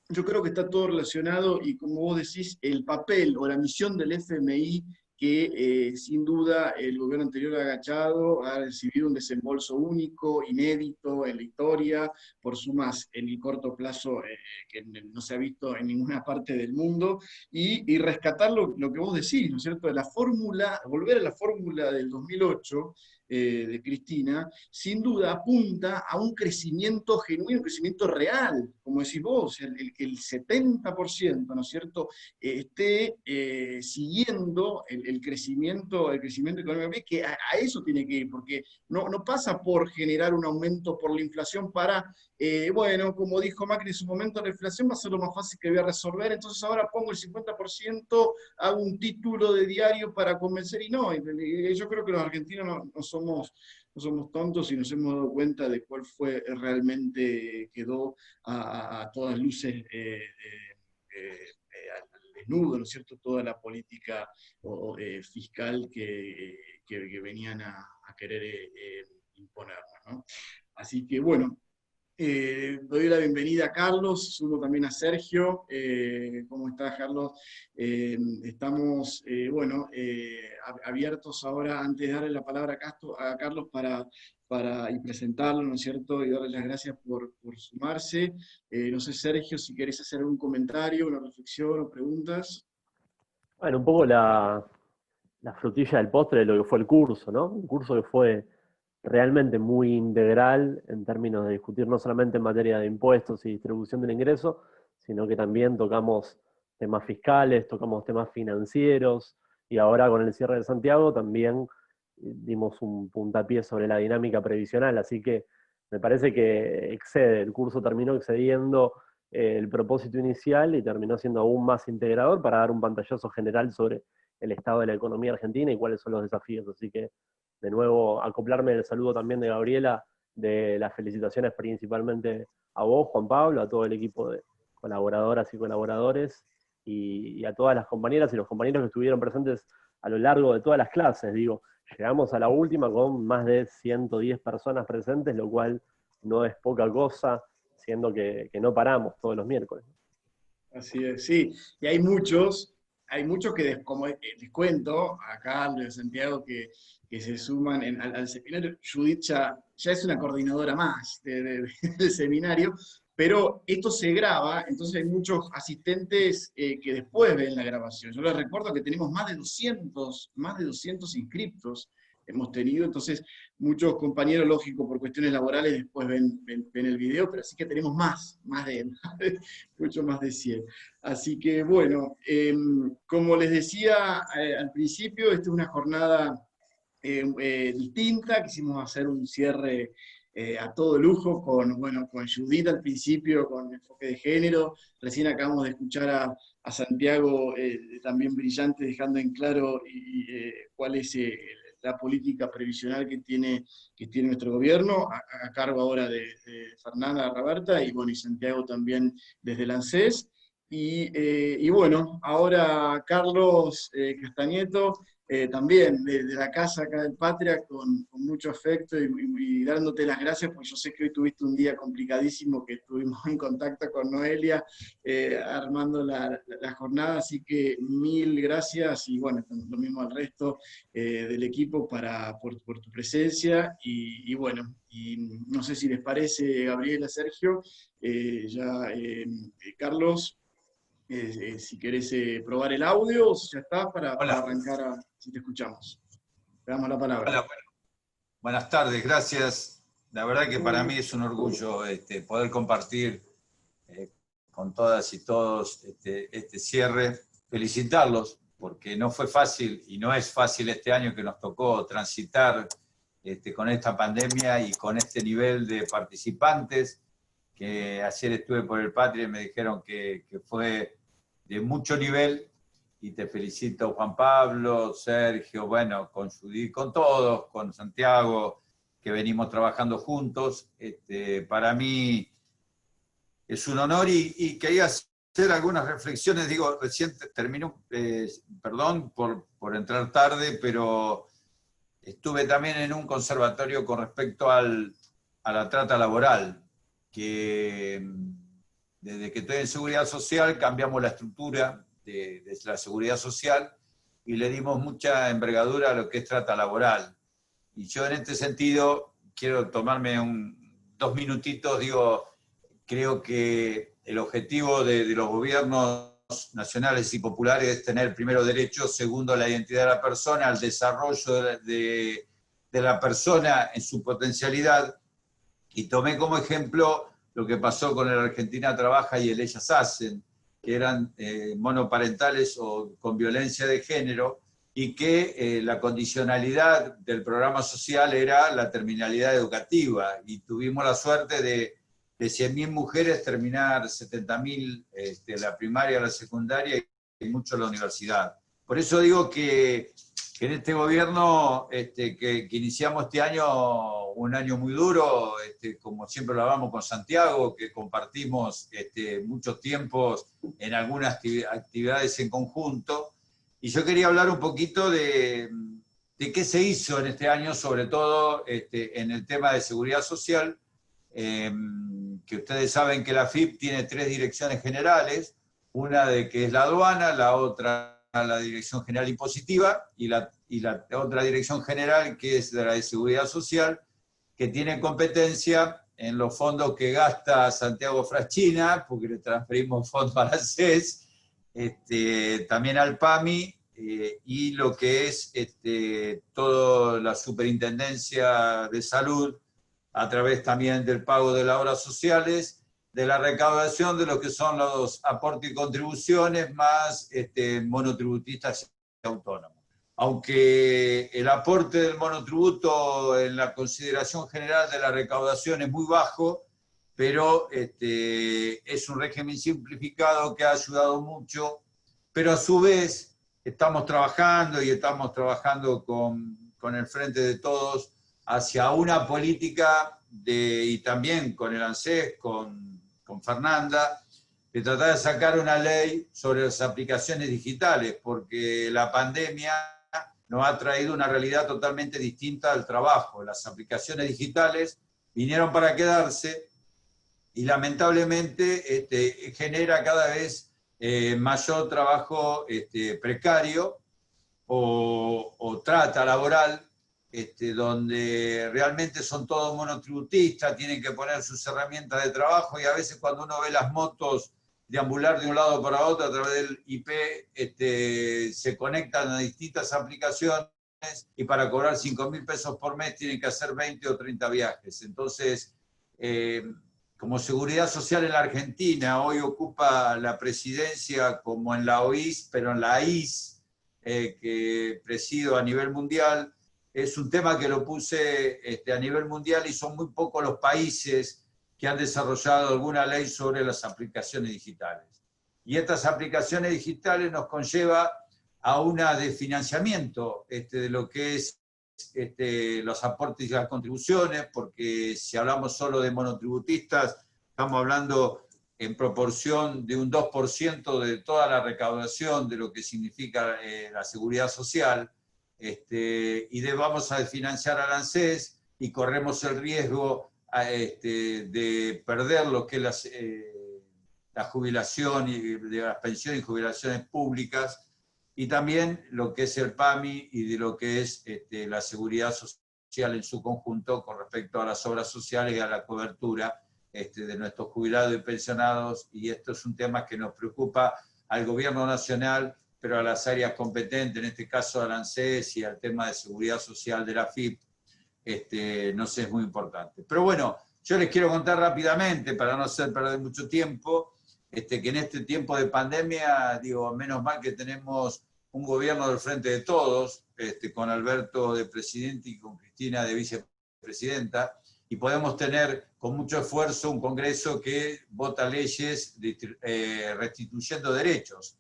Yo creo que está todo relacionado, y como vos decís, el papel o la misión del FMI, que sin duda el gobierno anterior ha agachado, ha recibido un desembolso único, inédito en la historia, por sumas en el corto plazo que no se ha visto en ninguna parte del mundo, y rescatar lo que vos decís, ¿no es cierto? De la fórmula, volver a la fórmula del 2008, de Cristina, sin duda apunta a un crecimiento genuino, un crecimiento real, como decís vos, que el 70%, ¿no es cierto?, esté siguiendo el crecimiento económico, que a eso tiene que ir, porque no pasa por generar un aumento por la inflación para, como dijo Macri en su momento, la inflación va a ser lo más fácil que voy a resolver, entonces ahora pongo el 50%, hago un título de diario para convencer, y no, yo creo que los argentinos no somos tontos, y nos hemos dado cuenta de cuál fue realmente, quedó a todas luces al desnudo, ¿no es cierto?, toda la política fiscal que venían a querer imponernos, ¿no? Así que bueno, doy la bienvenida a Carlos, sumo también a Sergio. ¿Cómo estás, Carlos? Estamos, abiertos ahora, antes de darle la palabra a Carlos y presentarlo, ¿no es cierto?, y darle las gracias por sumarse. No sé, Sergio, si querés hacer algún comentario, una reflexión o preguntas. Bueno, un poco la frutilla del postre de lo que fue el curso, ¿no? Un curso que fue realmente muy integral en términos de discutir no solamente en materia de impuestos y distribución del ingreso, sino que también tocamos temas fiscales, tocamos temas financieros, y ahora con el cierre de Santiago también dimos un puntapié sobre la dinámica previsional, así que me parece que el curso terminó excediendo el propósito inicial y terminó siendo aún más integrador para dar un pantallazo general sobre el estado de la economía argentina y cuáles son los desafíos. Así que, de nuevo, acoplarme el saludo también de Gabriela, de las felicitaciones principalmente a vos, Juan Pablo, a todo el equipo de colaboradoras y colaboradores, y a todas las compañeras y los compañeros que estuvieron presentes a lo largo de todas las clases. Digo, llegamos a la última con más de 110 personas presentes, lo cual no es poca cosa, siendo que no paramos todos los miércoles. Así es, sí. Y hay muchos que, como les cuento, a Carlos y a Santiago, que se suman al seminario. Judith ya es una coordinadora más del seminario, pero esto se graba, entonces hay muchos asistentes que después ven la grabación. Yo les recuerdo que tenemos más de 200 inscriptos hemos tenido, entonces muchos compañeros, lógico, por cuestiones laborales, después ven el video, pero sí que tenemos mucho más de 100. Así que bueno, como les decía al principio, esta es una jornada distinta, quisimos hacer un cierre a todo lujo con Judith al principio, con enfoque de género. Recién acabamos de escuchar a Santiago, también brillante, dejando en claro cuál es la política previsional que tiene nuestro gobierno, a cargo ahora de Fernanda Raberta, y Santiago también desde el ANSES. Y bueno, ahora Carlos Castañeto, también de la casa acá del Patria, con mucho afecto y dándote las gracias, porque yo sé que hoy tuviste un día complicadísimo, que estuvimos en contacto con Noelia, armando la jornada, así que mil gracias, y bueno, lo mismo al resto del equipo por tu presencia, y bueno, y no sé si les parece, Gabriela, Sergio, Carlos, si querés probar el audio, o si ya está, para arrancar, si te escuchamos. Te damos la palabra. Hola, bueno. Buenas tardes, gracias. La verdad que para mí es un orgullo poder compartir con todas y todos este cierre. Felicitarlos, porque no fue fácil y no es fácil este año que nos tocó transitar con esta pandemia y con este nivel de participantes, que ayer estuve por el Patria y me dijeron que fue de mucho nivel, y te felicito, Juan Pablo, Sergio, bueno, con Judith, con todos, con Santiago, que venimos trabajando juntos. Para mí es un honor, y quería hacer algunas reflexiones. Digo, recién termino, perdón por entrar tarde, pero estuve también en un conservatorio con respecto a la trata laboral, que desde que estoy en Seguridad Social cambiamos la estructura de la Seguridad Social y le dimos mucha envergadura a lo que es trata laboral. Y yo en este sentido quiero tomarme 2 minutitos. Digo, creo que el objetivo de los gobiernos nacionales y populares es tener, primero, derechos, segundo, la identidad de la persona, el desarrollo de la persona en su potencialidad. Y tomé como ejemplo lo que pasó con el Argentina Trabaja y el Ellas Hacen, que eran monoparentales o con violencia de género, y que la condicionalidad del programa social era la terminalidad educativa, y tuvimos la suerte de 100.000 mujeres terminar 70.000 la primaria, la secundaria y mucho la universidad. Por eso digo que en este gobierno que iniciamos este año, un año muy duro, como siempre lo hablamos con Santiago, que compartimos muchos tiempos en algunas actividades en conjunto, y yo quería hablar un poquito de qué se hizo en este año, sobre todo en el tema de seguridad social, que ustedes saben que la AFIP tiene 3 direcciones generales, una de que es la aduana, la otra la Dirección General Impositiva, y la otra Dirección General, que es la de Seguridad Social, que tiene competencia en los fondos que gasta Santiago Fraschina, porque le transferimos fondos a la CES, también al PAMI, y lo que es toda la Superintendencia de Salud, a través también del pago de las obras sociales, de la recaudación de lo que son los aportes y contribuciones, más monotributistas y autónomos. Aunque el aporte del monotributo en la consideración general de la recaudación es muy bajo, pero es un régimen simplificado que ha ayudado mucho, pero a su vez estamos trabajando con el Frente de Todos hacia una política y también con el ANSES, con Fernanda, de tratar de sacar una ley sobre las aplicaciones digitales, porque la pandemia nos ha traído una realidad totalmente distinta al trabajo. Las aplicaciones digitales vinieron para quedarse y lamentablemente genera cada vez mayor trabajo precario o trata laboral, donde realmente son todos monotributistas, tienen que poner sus herramientas de trabajo, y a veces cuando uno ve las motos deambular de un lado para otro a través del IP, se conectan a distintas aplicaciones, y para cobrar 5.000 pesos por mes tienen que hacer 20 o 30 viajes. Entonces, como Seguridad Social en la Argentina hoy ocupa la presidencia como en la OIS, pero en la IS, que presido a nivel mundial, es un tema que lo puse a nivel mundial, y son muy pocos los países que han desarrollado alguna ley sobre las aplicaciones digitales. Y estas aplicaciones digitales nos conlleva a una de financiamiento de lo que es los aportes y las contribuciones, porque si hablamos solo de monotributistas, estamos hablando en proporción de un 2% de toda la recaudación de lo que significa la seguridad social, y vamos a financiar al ANSES, y corremos el riesgo de perder lo que es la jubilación, y de las pensiones y jubilaciones públicas, y también lo que es el PAMI y de lo que es la seguridad social en su conjunto con respecto a las obras sociales y a la cobertura de nuestros jubilados y pensionados. Y esto es un tema que nos preocupa al gobierno nacional, pero a las áreas competentes, en este caso al ANSES y al tema de seguridad social de la AFIP, no sé, es muy importante. Pero bueno, yo les quiero contar rápidamente, para no hacer perder mucho tiempo, que en este tiempo de pandemia, digo, menos mal que tenemos un gobierno del Frente de Todos, con Alberto de presidente y con Cristina de vicepresidenta, y podemos tener con mucho esfuerzo un Congreso que vota leyes restituyendo derechos.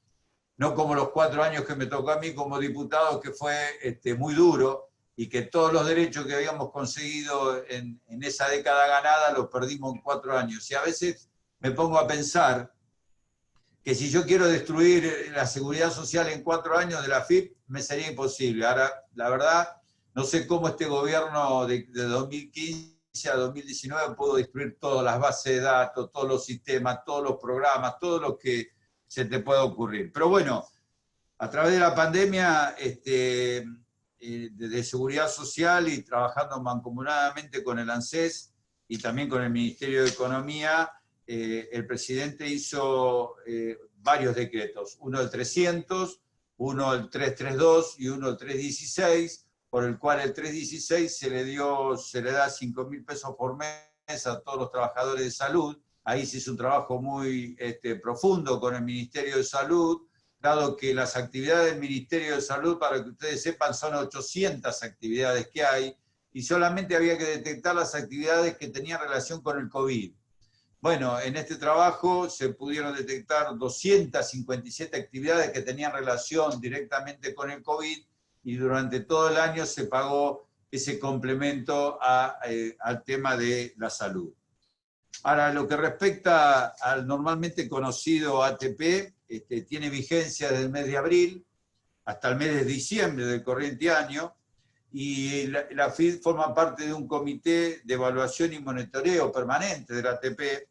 No como los 4 años que me tocó a mí como diputado, que fue muy duro, y que todos los derechos que habíamos conseguido en esa década ganada los perdimos en 4 años. Y a veces me pongo a pensar que si yo quiero destruir la seguridad social en 4 años de la AFIP, me sería imposible. Ahora, la verdad, no sé cómo este gobierno de 2015 a 2019 pudo destruir todas las bases de datos, todos los sistemas, todos los programas, todo lo que se te pueda ocurrir. Pero bueno, a través de la pandemia de seguridad social, y trabajando mancomunadamente con el ANSES y también con el Ministerio de Economía, el presidente hizo varios decretos, uno el 300, uno el 332 y uno el 316, por el cual el 316 se le da 5.000 pesos por mes a todos los trabajadores de salud. Ahí se hizo un trabajo muy profundo con el Ministerio de Salud, dado que las actividades del Ministerio de Salud, para que ustedes sepan, son 800 actividades que hay, y solamente había que detectar las actividades que tenían relación con el COVID. Bueno, en este trabajo se pudieron detectar 257 actividades que tenían relación directamente con el COVID, y durante todo el año se pagó ese complemento al tema de la salud. Ahora, lo que respecta al normalmente conocido ATP, tiene vigencia desde el mes de abril hasta el mes de diciembre del corriente año, y la AFIP forma parte de un comité de evaluación y monitoreo permanente del ATP,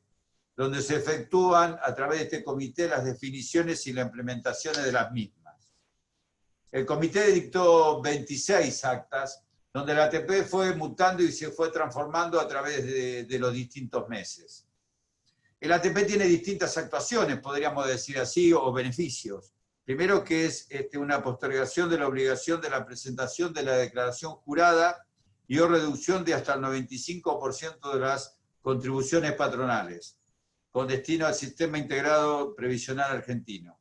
donde se efectúan a través de este comité las definiciones y las implementaciones de las mismas. El comité dictó 26 actas, donde el ATP fue mutando y se fue transformando a través de los distintos meses. El ATP tiene distintas actuaciones, podríamos decir así, o beneficios. Primero, que es una postergación de la obligación de la presentación de la declaración jurada y o reducción de hasta el 95% de las contribuciones patronales, con destino al Sistema Integrado Previsional Argentino.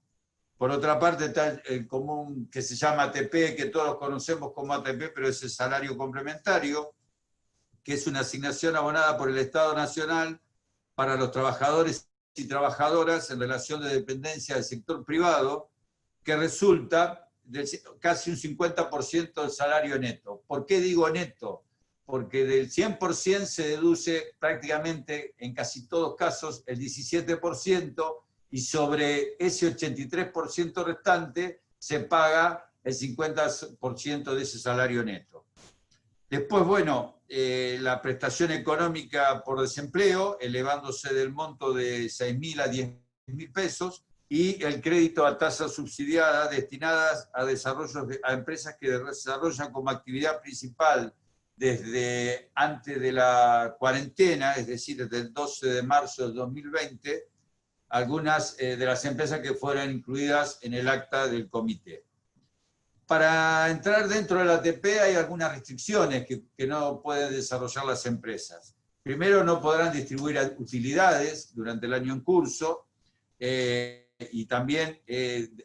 Por otra parte está el común que se llama ATP, que todos conocemos como ATP, pero es el salario complementario, que es una asignación abonada por el Estado Nacional para los trabajadores y trabajadoras en relación de dependencia del sector privado, que resulta de casi un 50% del salario neto. ¿Por qué digo neto? Porque del 100% se deduce prácticamente, en casi todos casos, el 17%, y sobre ese 83% restante se paga el 50% de ese salario neto. Después, bueno, la prestación económica por desempleo, elevándose del monto de 6.000 a 10.000 pesos, y el crédito a tasa subsidiada destinadas a empresas que desarrollan como actividad principal desde antes de la cuarentena, es decir, desde el 12 de marzo del 2020, algunas de las empresas que fueran incluidas en el acta del comité. Para entrar dentro del ATP hay algunas restricciones que no pueden desarrollar las empresas. Primero, no podrán distribuir utilidades durante el año en curso, y también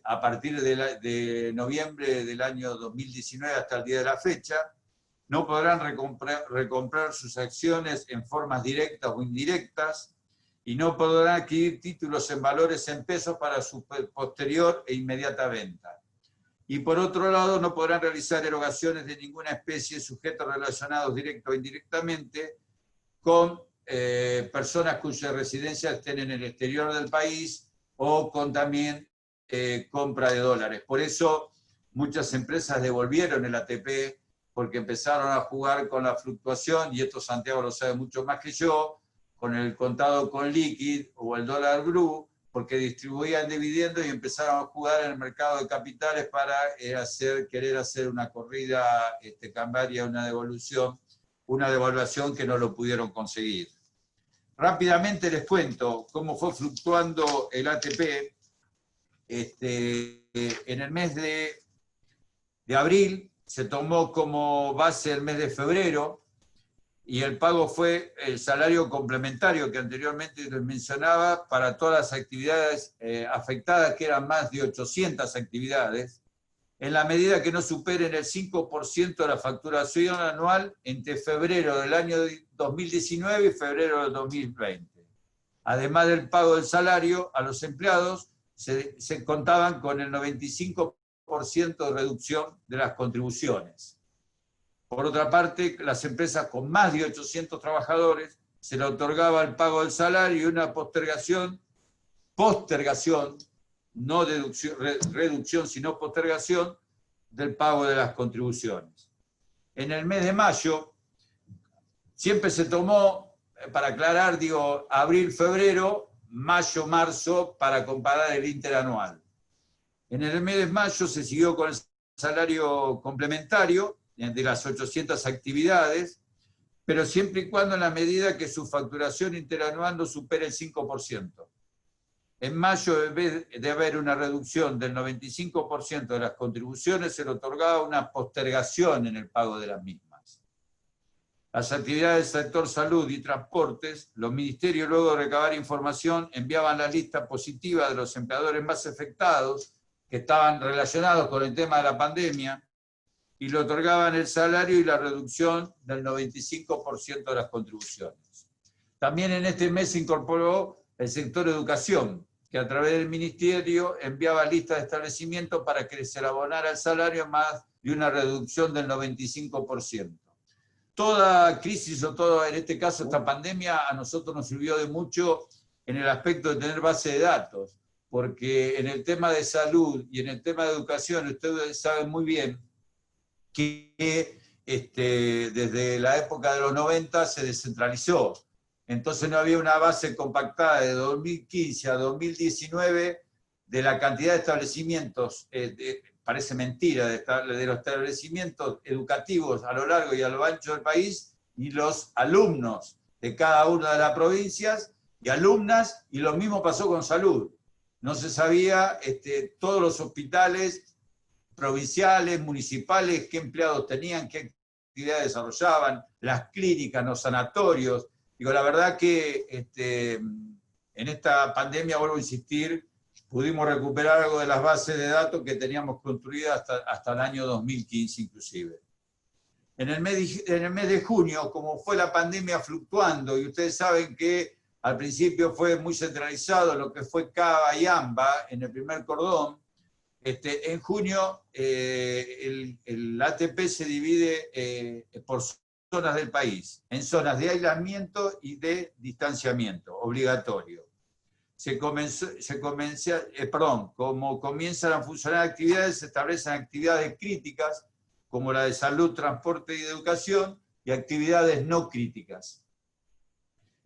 a partir de noviembre del año 2019 hasta el día de la fecha, no podrán recomprar sus acciones en formas directas o indirectas, y no podrán adquirir títulos en valores en pesos para su posterior e inmediata venta. Y por otro lado, no podrán realizar erogaciones de ninguna especie sujetos relacionados directo o indirectamente con personas cuya residencia estén en el exterior del país o con también compra de dólares. Por eso muchas empresas devolvieron el ATP, porque empezaron a jugar con la fluctuación, y esto Santiago lo sabe mucho más que yo, con el contado con liquid o el dólar blue, porque distribuían dividendos y empezaron a jugar en el mercado de capitales para querer hacer una corrida cambiaria, una devaluación que no lo pudieron conseguir. Rápidamente les cuento cómo fue fluctuando el ATP. En el mes de abril se tomó como base el mes de febrero, y el pago fue el salario complementario que anteriormente les mencionaba para todas las actividades afectadas, que eran más de 800 actividades, en la medida que no superen el 5% de la facturación anual entre febrero del año 2019 y febrero del 2020. Además del pago del salario a los empleados, se contaban con el 95% de reducción de las contribuciones. Por otra parte, las empresas con más de 800 trabajadores se le otorgaba el pago del salario y una postergación, no reducción, sino postergación del pago de las contribuciones. En el mes de mayo, siempre se tomó, para aclarar, digo, abril, febrero, mayo, marzo, para comparar el interanual. En el mes de mayo se siguió con el salario complementario de las 800 actividades, pero siempre y cuando en la medida que su facturación interanual no supere el 5%. En mayo, en vez de haber una reducción del 95% de las contribuciones, se le otorgaba una postergación en el pago de las mismas. Las actividades del sector salud y transportes, los ministerios, luego de recabar información, enviaban la lista positiva de los empleadores más afectados, que estaban relacionados con el tema de la pandemia, y le otorgaban el salario y la reducción del 95% de las contribuciones. También en este mes se incorporó el sector educación, que a través del ministerio enviaba listas de establecimientos para que se le abonara el salario más de una reducción del 95%. Toda crisis, o todo, en este caso esta pandemia, a nosotros nos sirvió de mucho en el aspecto de tener base de datos, porque en el tema de salud y en el tema de educación, ustedes saben muy bien que desde la época de los 90 se descentralizó. Entonces no había una base compactada de 2015 a 2019 de la cantidad de establecimientos, parece mentira, de los establecimientos educativos a lo largo y a lo ancho del país, y los alumnos de cada una de las provincias y alumnas, y lo mismo pasó con salud. No se sabía todos los hospitales provinciales, municipales, qué empleados tenían, qué actividades desarrollaban, las clínicas, los sanatorios. Digo, la verdad que en esta pandemia, vuelvo a insistir, pudimos recuperar algo de las bases de datos que teníamos construidas hasta el año 2015 inclusive. En el mes de junio, como fue la pandemia fluctuando, y ustedes saben que al principio fue muy centralizado lo que fue Cava y AMBA en el primer cordón, en junio el ATP se divide por zonas del país, en zonas de aislamiento y de distanciamiento obligatorio. Como comienzan a funcionar actividades, se establecen actividades críticas, como la de salud, transporte y educación, y actividades no críticas.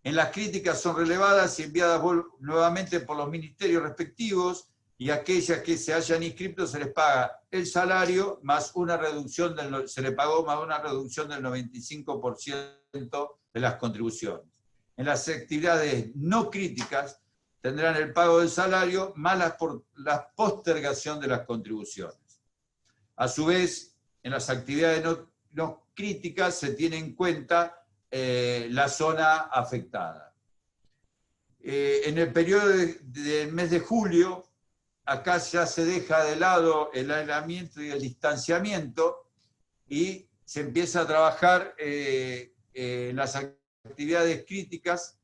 En las críticas son relevadas y enviadas nuevamente por los ministerios respectivos, y aquellas que se hayan inscrito se les paga el salario más una reducción se le pagó más una reducción del 95% de las contribuciones. En las actividades no críticas tendrán el pago del salario más la postergación de las contribuciones. A su vez, en las actividades no críticas se tiene en cuenta la zona afectada. En el periodo del mes de julio, acá ya se deja de lado el aislamiento y el distanciamiento y se empieza a trabajar en las actividades críticas.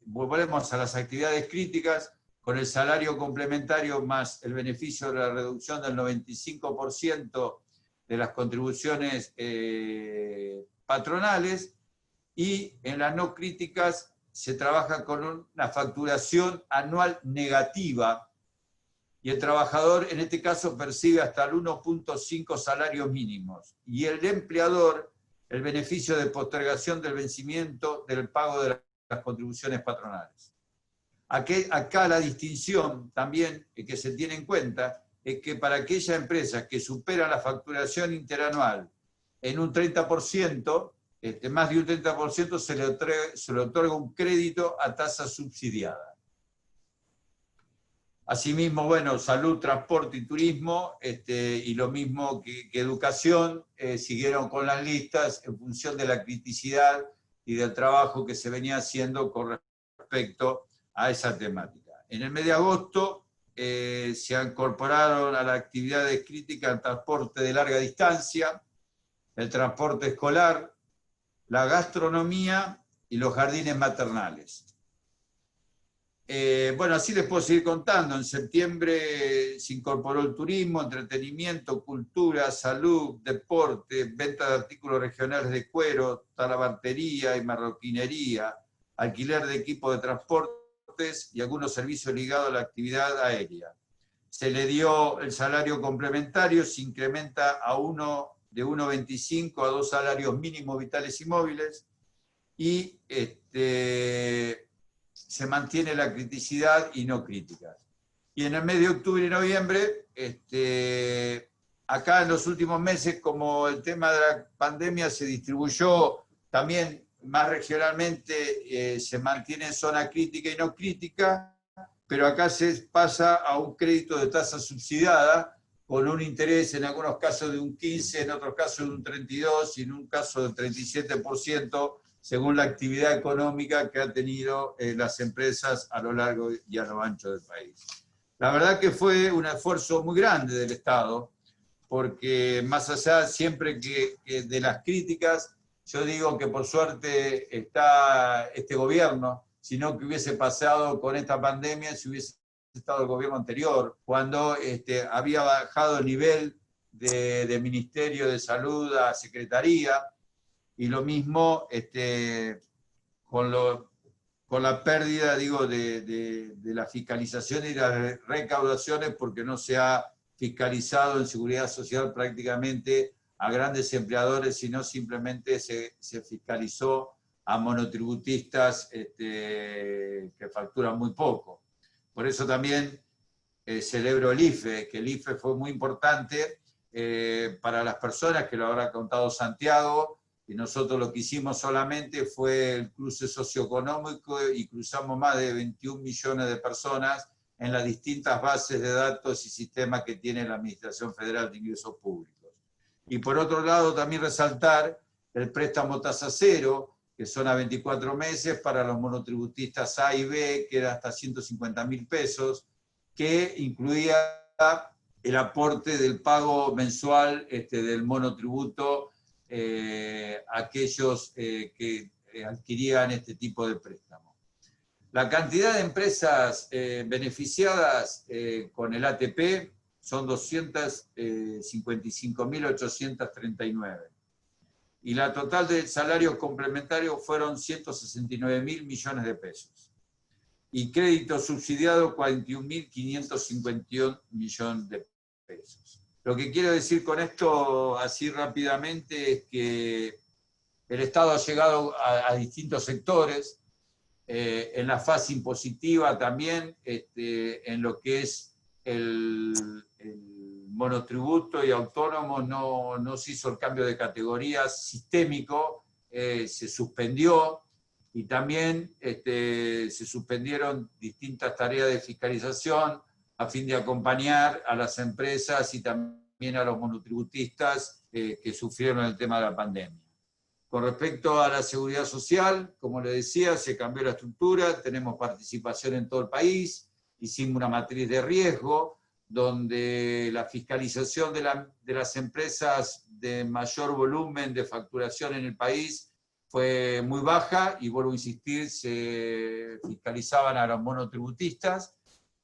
Volvemos a las actividades críticas con el salario complementario más el beneficio de la reducción del 95% de las contribuciones patronales, y en las no críticas se trabaja con una facturación anual negativa, y el trabajador en este caso percibe hasta el 1.5 salarios mínimos, y el empleador el beneficio de postergación del vencimiento del pago de las contribuciones patronales. Acá la distinción también que se tiene en cuenta es que para aquellas empresas que superan la facturación interanual en un 30%, más de un 30%, se le otorga un crédito a tasa subsidiada. Asimismo, bueno, salud, transporte y turismo, y lo mismo que educación, siguieron con las listas en función de la criticidad y del trabajo que se venía haciendo con respecto a esa temática. En el mes de agosto se incorporaron a las actividades críticas el transporte de larga distancia, el transporte escolar, la gastronomía y los jardines maternales. Bueno, así les puedo seguir contando. En septiembre se incorporó el turismo, entretenimiento, cultura, salud, deporte, venta de artículos regionales de cuero, talabartería y marroquinería, alquiler de equipo de transportes y algunos servicios ligados a la actividad aérea. Se le dio el salario complementario, se incrementa de 1,25 a 2 salarios mínimos vitales y móviles, y se mantiene la criticidad y no críticas. Y en el mes de octubre y noviembre, acá en los últimos meses, como el tema de la pandemia se distribuyó también más regionalmente, se mantiene en zona crítica y no crítica, pero acá se pasa a un crédito de tasa subsidiada, con un interés en algunos casos de un 15%, en otros casos de un 32% y en un caso del 37%, según la actividad económica que han tenido las empresas a lo largo y a lo ancho del país. La verdad que fue un esfuerzo muy grande del Estado, porque más allá siempre que de las críticas, yo digo que por suerte está este gobierno, sino que hubiese pasado con esta pandemia si hubiese estado el gobierno anterior, cuando había bajado el nivel de Ministerio de Salud a Secretaría, y lo mismo con la pérdida, digo, de la fiscalización y las recaudaciones, porque no se ha fiscalizado en seguridad social prácticamente a grandes empleadores, sino simplemente se fiscalizó a monotributistas que facturan muy poco. Por eso también celebro el IFE, que el IFE fue muy importante para las personas, que lo habrá contado Santiago, y nosotros lo que hicimos solamente fue el cruce socioeconómico y cruzamos más de 21 millones de personas en las distintas bases de datos y sistemas que tiene la Administración Federal de Ingresos Públicos. Y por otro lado también resaltar el préstamo tasa cero, que son a 24 meses para los monotributistas A y B, que era hasta 150.000 pesos, que incluía el aporte del pago mensual del monotributo aquellos que adquirían este tipo de préstamo. La cantidad de empresas beneficiadas con el ATP son 255.839. Y la total de salarios complementarios fueron 169.000 millones de pesos. Y crédito subsidiado 41.551 millones de pesos. Lo que quiero decir con esto, así rápidamente, es que el Estado ha llegado a distintos sectores. en la fase impositiva también, en lo que es el monotributo y autónomo, no se hizo el cambio de categoría sistémico, se suspendió, y también se suspendieron distintas tareas de fiscalización a fin de acompañar a las empresas y también a los monotributistas que sufrieron el tema de la pandemia. Con respecto a la seguridad social, como le decía, se cambió la estructura, tenemos participación en todo el país, hicimos una matriz de riesgo, donde la fiscalización de las empresas de mayor volumen de facturación en el país fue muy baja, y vuelvo a insistir, se fiscalizaban a los monotributistas,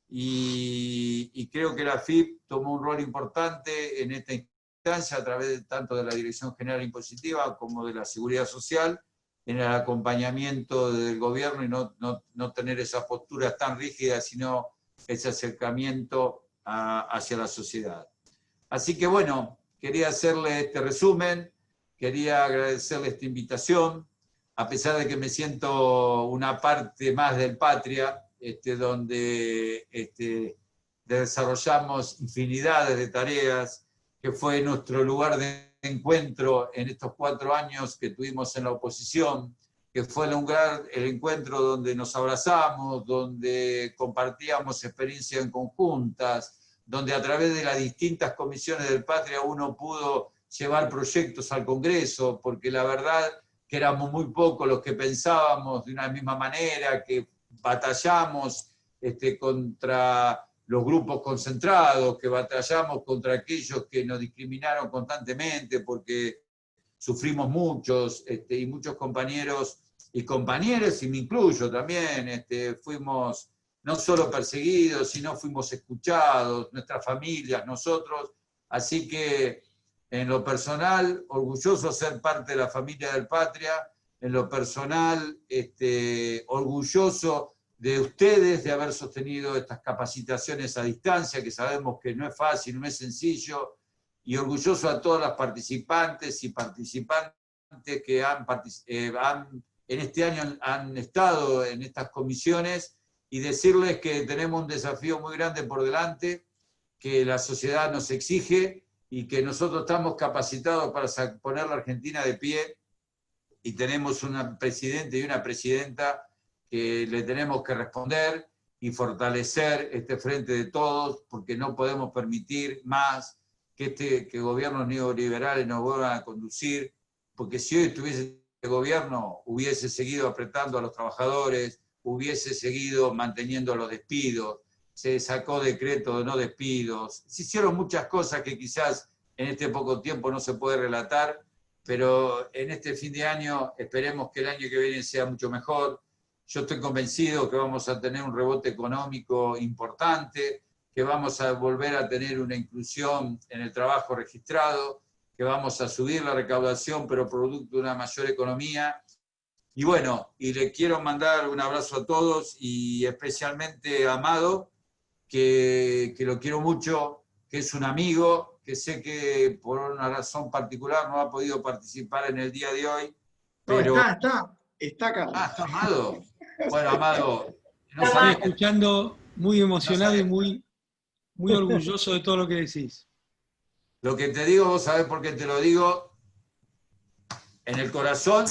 y creo que la AFIP tomó un rol importante en esta instancia a través tanto de la Dirección General Impositiva como de la Seguridad Social, en el acompañamiento del gobierno, y no tener esas posturas tan rígidas, sino ese acercamiento hacia la sociedad. Así que bueno, quería hacerle este resumen, quería agradecerle esta invitación, a pesar de que me siento una parte más del Patria, donde desarrollamos infinidades de tareas, que fue nuestro lugar de encuentro en estos 4 años que tuvimos en la oposición, que fue el encuentro donde nos abrazamos, donde compartíamos experiencias en conjuntas, donde a través de las distintas comisiones del Patria uno pudo llevar proyectos al Congreso, porque la verdad que éramos muy pocos los que pensábamos de una misma manera, que batallamos contra los grupos concentrados, que batallamos contra aquellos que nos discriminaron constantemente, porque sufrimos muchos, y muchos compañeros y compañeras, y me incluyo también, fuimos no solo perseguidos, sino fuimos escuchados, nuestras familias, nosotros. Así que en lo personal, orgulloso de ser parte de la familia del Patria, en lo personal, orgulloso de ustedes de haber sostenido estas capacitaciones a distancia, que sabemos que no es fácil, no es sencillo, y orgulloso a todas las participantes y participantes que en este año han estado en estas comisiones, y decirles que tenemos un desafío muy grande por delante, que la sociedad nos exige, y que nosotros estamos capacitados para poner la Argentina de pie, y tenemos un presidente y una presidenta que le tenemos que responder y fortalecer este frente de todos, porque no podemos permitir más que gobiernos neoliberales nos vuelvan a conducir, porque si hoy estuviese el gobierno hubiese seguido apretando a los trabajadores, hubiese seguido manteniendo los despidos, se sacó decreto de no despidos, se hicieron muchas cosas que quizás en este poco tiempo no se puede relatar, pero en este fin de año esperemos que el año que viene sea mucho mejor. Yo estoy convencido que vamos a tener un rebote económico importante, que vamos a volver a tener una inclusión en el trabajo registrado, que vamos a subir la recaudación, pero producto de una mayor economía. Y bueno, y le quiero mandar un abrazo a todos, y especialmente a Amado, que lo quiero mucho, que es un amigo, que sé que por una razón particular no ha podido participar en el día de hoy. Pero... No, está Carlos. Ah, está Amado. Bueno, Amado, no estoy escuchando muy emocionado y muy orgulloso de todo lo que decís. Lo que te digo, vos sabés por qué te lo digo, en el corazón,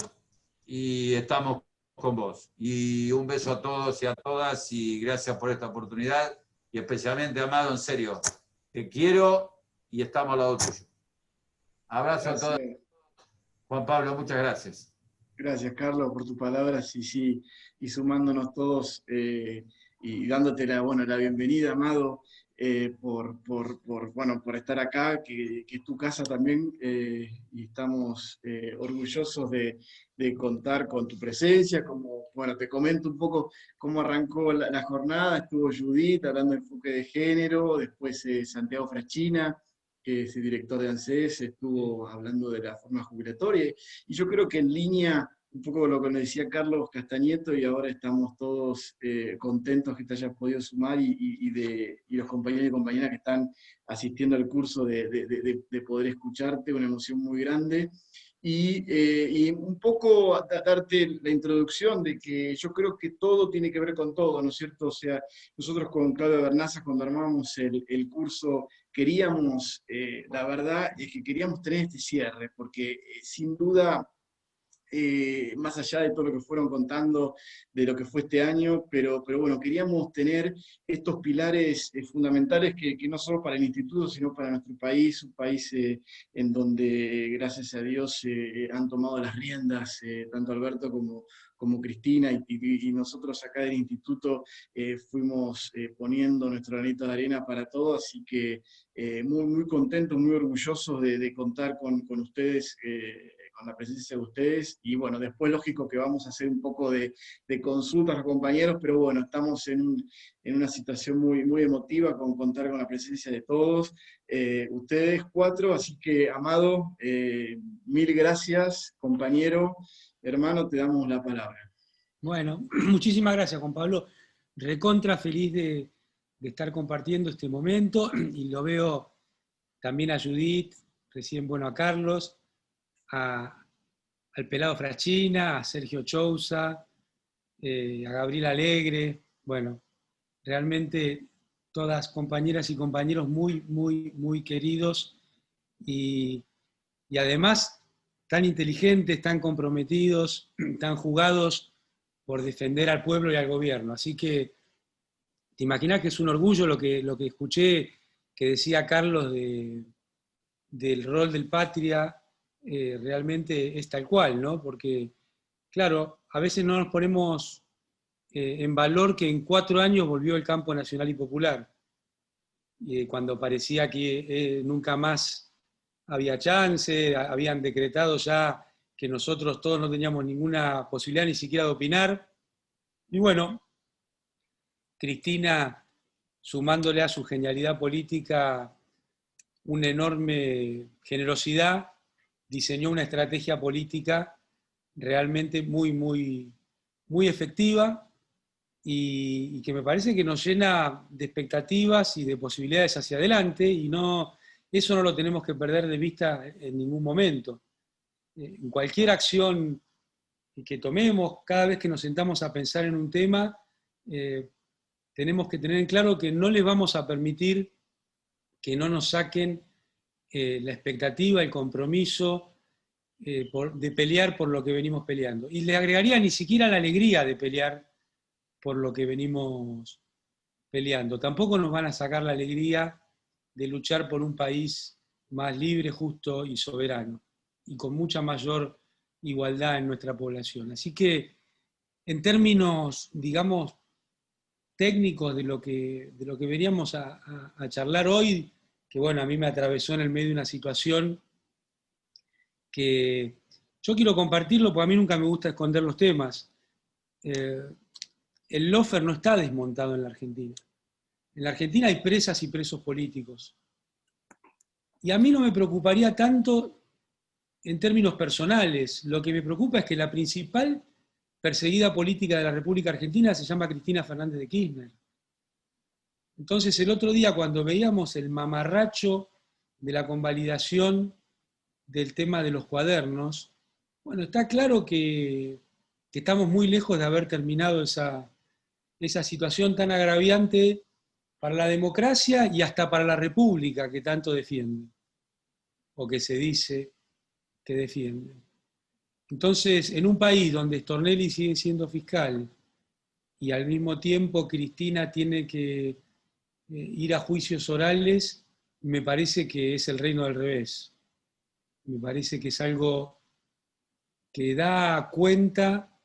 y estamos con vos. Y un beso a todos y a todas, y gracias por esta oportunidad, y especialmente, Amado, en serio, te quiero y estamos al lado tuyo. Abrazo a todos. Juan Pablo, muchas gracias. Gracias, Carlos, por tus palabras, y sumándonos todos, y dándote la bienvenida, Amado, por estar acá, que es tu casa también, y estamos orgullosos de contar con tu presencia. Te comento un poco cómo arrancó la jornada. Estuvo Judith hablando de enfoque de género, después Santiago Fraschina, que es el director de ANSES, estuvo hablando de la forma jubilatoria, y yo creo que en línea un poco lo que nos decía Carlos Castañeto, y ahora estamos todos contentos que te hayas podido sumar, y los compañeros y compañeras que están asistiendo al curso, de poder escucharte, una emoción muy grande. Y un poco darte la introducción de que yo creo que todo tiene que ver con todo, ¿no es cierto? O sea, nosotros con Claudio Bernaza, cuando armamos el curso, queríamos, la verdad es que queríamos tener este cierre, porque sin duda, más allá de todo lo que fueron contando de lo que fue este año, pero bueno, queríamos tener estos pilares fundamentales que no solo para el instituto, sino para nuestro país, un país en donde, gracias a Dios, han tomado las riendas, tanto Alberto como Cristina, y nosotros acá del instituto fuimos poniendo nuestro granito de arena para todo, así que muy, muy contentos, muy orgullosos de contar con ustedes, con la presencia de ustedes, y bueno, después lógico que vamos a hacer un poco de consultas a los compañeros, pero bueno, estamos en una situación muy, muy emotiva con contar con la presencia de todos, ustedes cuatro, así que Amado, mil gracias, compañero, hermano, te damos la palabra. Bueno, muchísimas gracias, Juan Pablo. Recontra feliz de estar compartiendo este momento, y lo veo también a Judith, recién, bueno, a Carlos, al Pelado Frachina, a Sergio Chousa, a Gabriel Alegre, bueno, realmente todas compañeras y compañeros muy, muy, muy queridos, y además tan inteligentes, tan comprometidos, tan jugados por defender al pueblo y al gobierno. Así que te imaginas que es un orgullo lo que escuché que decía Carlos del rol del Patria, realmente es tal cual, ¿no? Porque, claro, a veces no nos ponemos en valor que en 4 años volvió el campo nacional y popular, cuando parecía que nunca más había chance, habían decretado ya que nosotros todos no teníamos ninguna posibilidad ni siquiera de opinar. Y bueno, Cristina, sumándole a su genialidad política una enorme generosidad, diseñó una estrategia política realmente muy, muy, muy efectiva, y que me parece que nos llena de expectativas y de posibilidades hacia adelante, y eso no lo tenemos que perder de vista en ningún momento. En cualquier acción que tomemos, cada vez que nos sentamos a pensar en un tema, tenemos que tener en claro que no les vamos a permitir que no nos saquen la expectativa, el compromiso de pelear por lo que venimos peleando. Y le agregaría ni siquiera la alegría de pelear por lo que venimos peleando. Tampoco nos van a sacar la alegría de luchar por un país más libre, justo y soberano, y con mucha mayor igualdad en nuestra población. Así que, en términos, digamos, técnicos de lo que veníamos a charlar hoy, que bueno, a mí me atravesó en el medio de una situación que yo quiero compartirlo, porque a mí nunca me gusta esconder los temas. El lawfare no está desmontado en la Argentina. En la Argentina hay presas y presos políticos. Y a mí no me preocuparía tanto en términos personales. Lo que me preocupa es que la principal perseguida política de la República Argentina se llama Cristina Fernández de Kirchner. Entonces, el otro día, cuando veíamos el mamarracho de la convalidación del tema de los cuadernos, bueno, está claro que estamos muy lejos de haber terminado esa situación tan agraviante para la democracia y hasta para la República que tanto defiende, o que se dice que defiende. Entonces, en un país donde Stornelli sigue siendo fiscal y al mismo tiempo Cristina tiene que ir a juicios orales, me parece que es el reino del revés. Me parece que es algo que da cuenta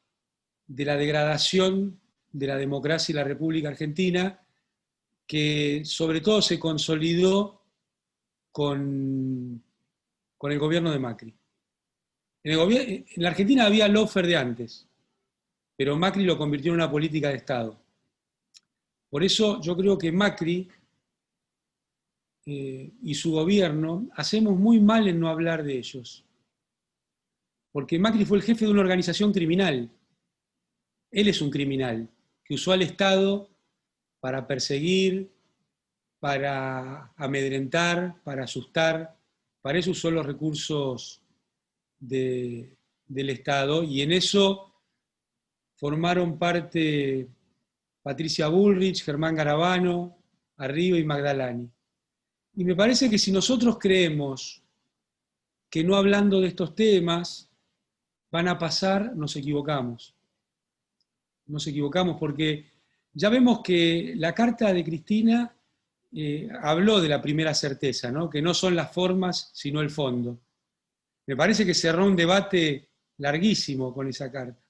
de la degradación de la democracia y la República Argentina, que sobre todo se consolidó con el gobierno de Macri. En la Argentina había lawfare de antes, pero Macri lo convirtió en una política de Estado. Por eso yo creo que Macri y su gobierno hacemos muy mal en no hablar de ellos. Porque Macri fue el jefe de una organización criminal. Él es un criminal que usó al Estado para perseguir, para amedrentar, para asustar. Para eso usó los recursos del Estado, y en eso formaron parte Patricia Bullrich, Germán Garabano, Arriba y Magdalani. Y me parece que si nosotros creemos que no hablando de estos temas van a pasar, nos equivocamos. Nos equivocamos porque ya vemos que la carta de Cristina habló de la primera certeza, ¿no? Que no son las formas, sino el fondo. Me parece que cerró un debate larguísimo con esa carta.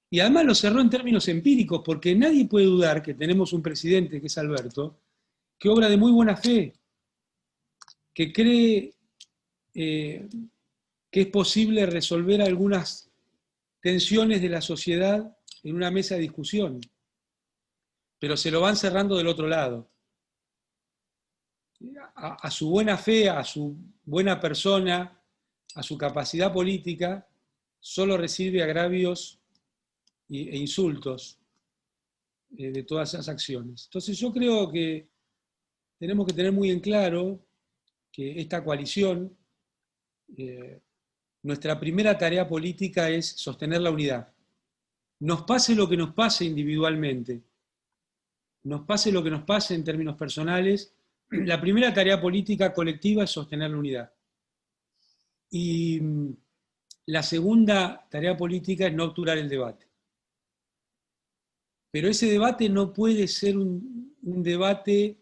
Y además lo cerró en términos empíricos, porque nadie puede dudar que tenemos un presidente, que es Alberto, que obra de muy buena fe, que cree que es posible resolver algunas tensiones de la sociedad en una mesa de discusión, pero se lo van cerrando del otro lado. A su buena fe, a su buena persona, a su capacidad política, solo recibe agravios e insultos de todas esas acciones. Entonces yo creo que tenemos que tener muy en claro que esta coalición, nuestra primera tarea política es sostener la unidad. Nos pase lo que nos pase individualmente, nos pase lo que nos pase en términos personales, la primera tarea política colectiva es sostener la unidad. Y la segunda tarea política es no obturar el debate. Pero ese debate no puede ser un debate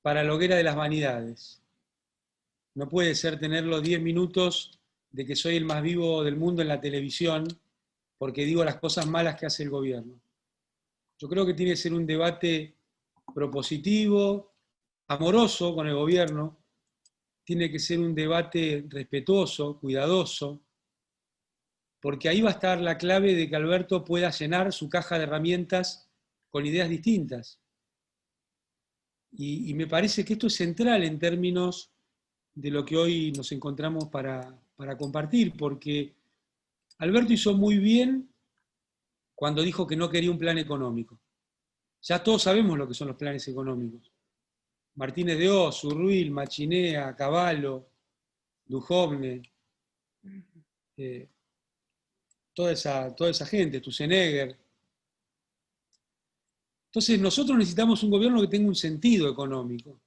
para la hoguera de las vanidades. No puede ser tener los 10 minutos de que soy el más vivo del mundo en la televisión porque digo las cosas malas que hace el gobierno. Yo creo que tiene que ser un debate propositivo, amoroso con el gobierno, tiene que ser un debate respetuoso, cuidadoso, porque ahí va a estar la clave de que Alberto pueda llenar su caja de herramientas con ideas distintas. Y me parece que esto es central en términos de lo que hoy nos encontramos para compartir, porque Alberto hizo muy bien cuando dijo que no quería un plan económico. Ya todos sabemos lo que son los planes económicos. Martínez de Oz, Urruil, Machinea, Cavallo, Duhovne, toda esa gente, Tusenegger. Entonces nosotros necesitamos un gobierno que tenga un sentido económico.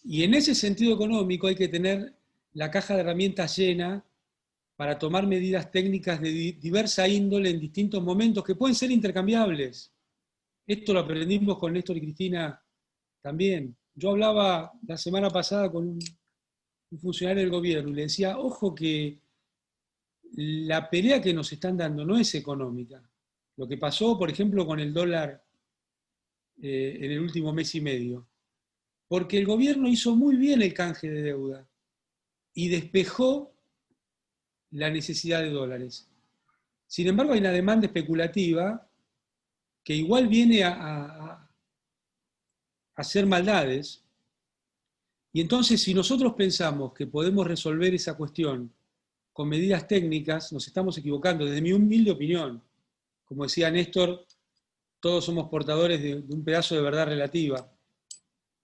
Y en ese sentido económico hay que tener la caja de herramientas llena para tomar medidas técnicas de diversa índole en distintos momentos que pueden ser intercambiables. Esto lo aprendimos con Néstor y Cristina también. Yo hablaba la semana pasada con un funcionario del gobierno y le decía, ojo que la pelea que nos están dando no es económica. Lo que pasó, por ejemplo, con el dólar en el último mes y medio. Porque el gobierno hizo muy bien el canje de deuda y despejó la necesidad de dólares. Sin embargo, hay una demanda especulativa que igual viene a hacer maldades. Y entonces, si nosotros pensamos que podemos resolver esa cuestión con medidas técnicas, nos estamos equivocando, desde mi humilde opinión. Como decía Néstor, todos somos portadores de un pedazo de verdad relativa.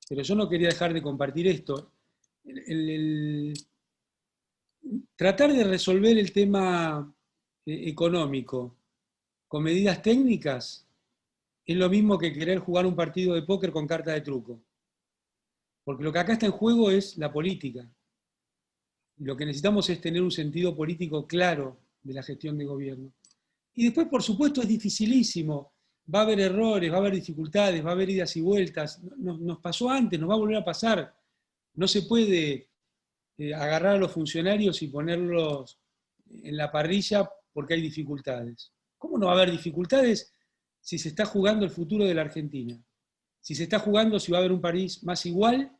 Pero yo no quería dejar de compartir esto. Tratar de resolver el tema económico con medidas técnicas es lo mismo que querer jugar un partido de póker con carta de truco. Porque lo que acá está en juego es la política. Lo que necesitamos es tener un sentido político claro de la gestión de gobierno. Y después, por supuesto, es dificilísimo. Va a haber errores, va a haber dificultades, va a haber idas y vueltas. Nos pasó antes, nos va a volver a pasar. No se puede agarrar a los funcionarios y ponerlos en la parrilla porque hay dificultades. ¿Cómo no va a haber dificultades si se está jugando el futuro de la Argentina? Si se está jugando si va a haber un país más igual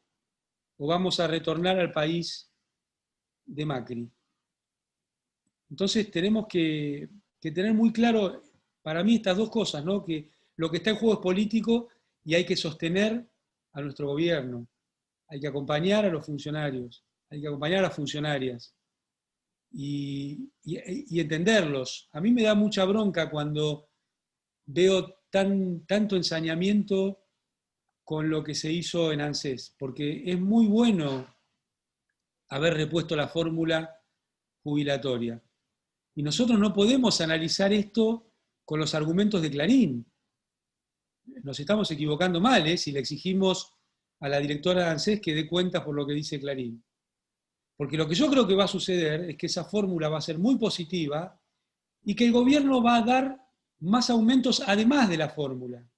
o vamos a retornar al país de Macri. Entonces tenemos que tener muy claro, para mí, estas dos cosas, ¿no? Que lo que está en juego es político y hay que sostener a nuestro gobierno, hay que acompañar a los funcionarios, hay que acompañar a las funcionarias y entenderlos. A mí me da mucha bronca cuando veo tanto ensañamiento con lo que se hizo en ANSES, porque es muy bueno haber repuesto la fórmula jubilatoria. Y nosotros no podemos analizar esto con los argumentos de Clarín. Nos estamos equivocando mal, si le exigimos a la directora de ANSES que dé cuentas por lo que dice Clarín. Porque lo que yo creo que va a suceder es que esa fórmula va a ser muy positiva y que el gobierno va a dar más aumentos además de la fórmula,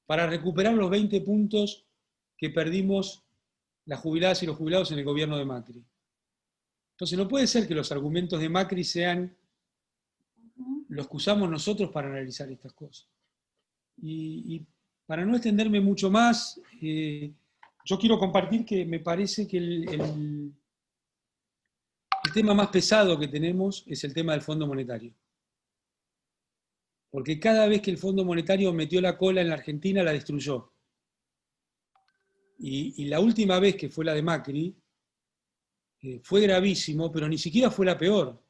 para recuperar los 20 puntos que perdimos las jubiladas y los jubilados en el gobierno de Macri. Entonces no puede ser que los argumentos de Macri sean los que usamos nosotros para analizar estas cosas. Y para no extenderme mucho más, yo quiero compartir que me parece que el tema más pesado que tenemos es el tema del Fondo Monetario. Porque cada vez que el Fondo Monetario metió la cola en la Argentina, la destruyó. Y la última vez que fue la de Macri, fue gravísimo, pero ni siquiera fue la peor.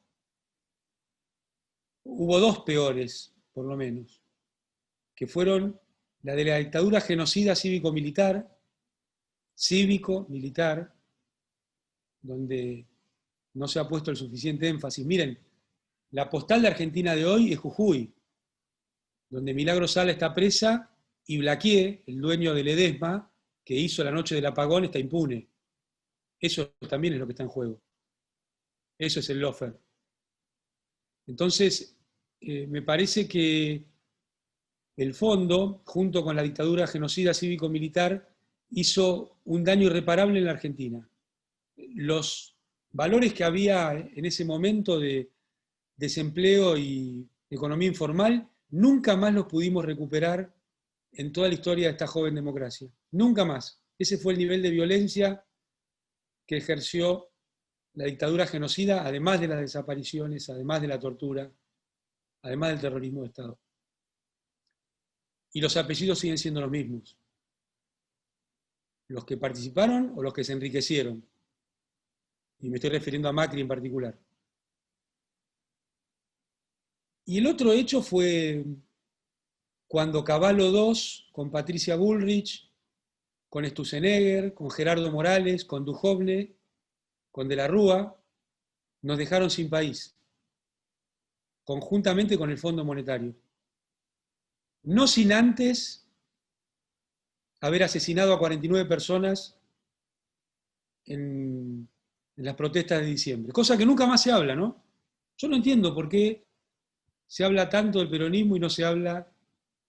Hubo dos peores, por lo menos, que fueron la de la dictadura genocida cívico-militar, donde no se ha puesto el suficiente énfasis. Miren, la postal de Argentina de hoy es Jujuy, donde Milagro Sala está presa y Blaquier, el dueño de Ledesma, que hizo la noche del apagón, está impune. Eso también es lo que está en juego. Eso es el lofer. Entonces, me parece que el fondo, junto con la dictadura genocida cívico-militar, hizo un daño irreparable en la Argentina. Los valores que había en ese momento de desempleo y economía informal, nunca más los pudimos recuperar en toda la historia de esta joven democracia. Nunca más. Ese fue el nivel de violencia que ejerció la dictadura genocida, además de las desapariciones, además de la tortura, además del terrorismo de Estado. Y los apellidos siguen siendo los mismos. Los que participaron o los que se enriquecieron. Y me estoy refiriendo a Macri en particular. Y el otro hecho fue cuando Cavallo II, con Patricia Bullrich, con Sturzenegger, con Gerardo Morales, con Duhovne, con De la Rúa, nos dejaron sin país, conjuntamente con el Fondo Monetario. No sin antes haber asesinado a 49 personas en las protestas de diciembre. Cosa que nunca más se habla, ¿no? Yo no entiendo por qué se habla tanto del peronismo y no se habla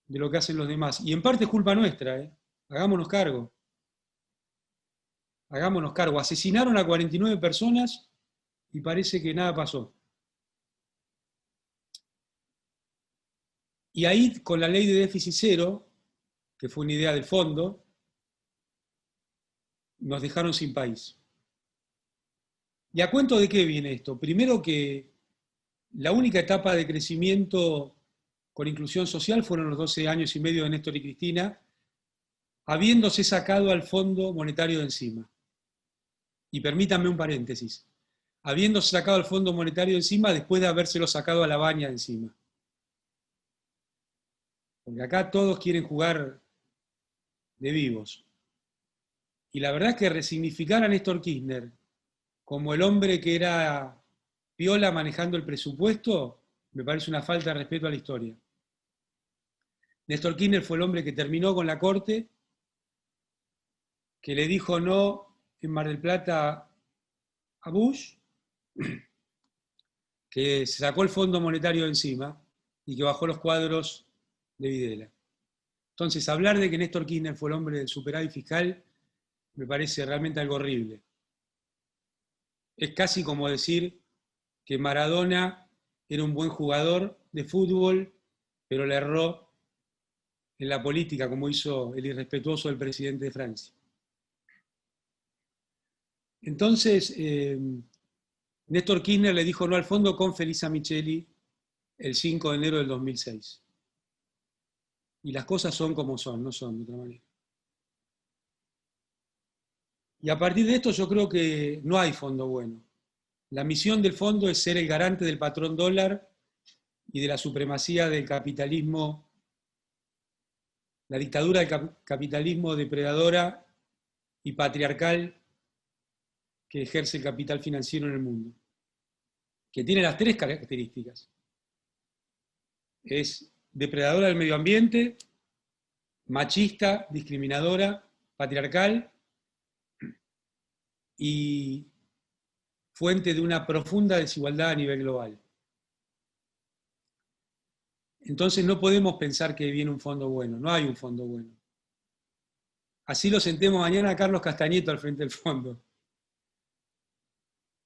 de lo que hacen los demás. Y en parte es culpa nuestra, ¿eh? Hagámonos cargo. Hagámonos cargo. Asesinaron a 49 personas y parece que nada pasó. Y ahí, con la ley de déficit cero, que fue una idea del fondo, nos dejaron sin país. ¿Y a cuento de qué viene esto? Primero que la única etapa de crecimiento con inclusión social fueron los 12 años y medio de Néstor y Cristina, habiéndose sacado al Fondo Monetario de encima. Y permítanme un paréntesis. Habiéndose sacado al Fondo Monetario de encima después de habérselo sacado a la baña de encima. Porque acá todos quieren jugar de vivos. Y la verdad es que resignificar a Néstor Kirchner como el hombre que era piola manejando el presupuesto, me parece una falta de respeto a la historia. Néstor Kirchner fue el hombre que terminó con la Corte, que le dijo no en Mar del Plata a Bush, que se sacó el Fondo Monetario de encima y que bajó los cuadros de Videla. Entonces, hablar de que Néstor Kirchner fue el hombre del superávit fiscal me parece realmente algo horrible. Es casi como decir que Maradona era un buen jugador de fútbol, pero le erró en la política, como hizo el irrespetuoso del presidente de Francia. Entonces, Néstor Kirchner le dijo no al fondo con Felisa Micheli el 5 de enero del 2006. Y las cosas son como son, no son de otra manera. Y a partir de esto yo creo que no hay fondo bueno. La misión del fondo es ser el garante del patrón dólar y de la supremacía del capitalismo, la dictadura del capitalismo depredadora y patriarcal que ejerce el capital financiero en el mundo. que tiene las tres características. Es depredadora del medio ambiente, machista, discriminadora, patriarcal y fuente de una profunda desigualdad a nivel global. Entonces no podemos pensar que viene un fondo bueno, no hay un fondo bueno. Así lo sentemos mañana a Carlos Castañeto al frente del fondo.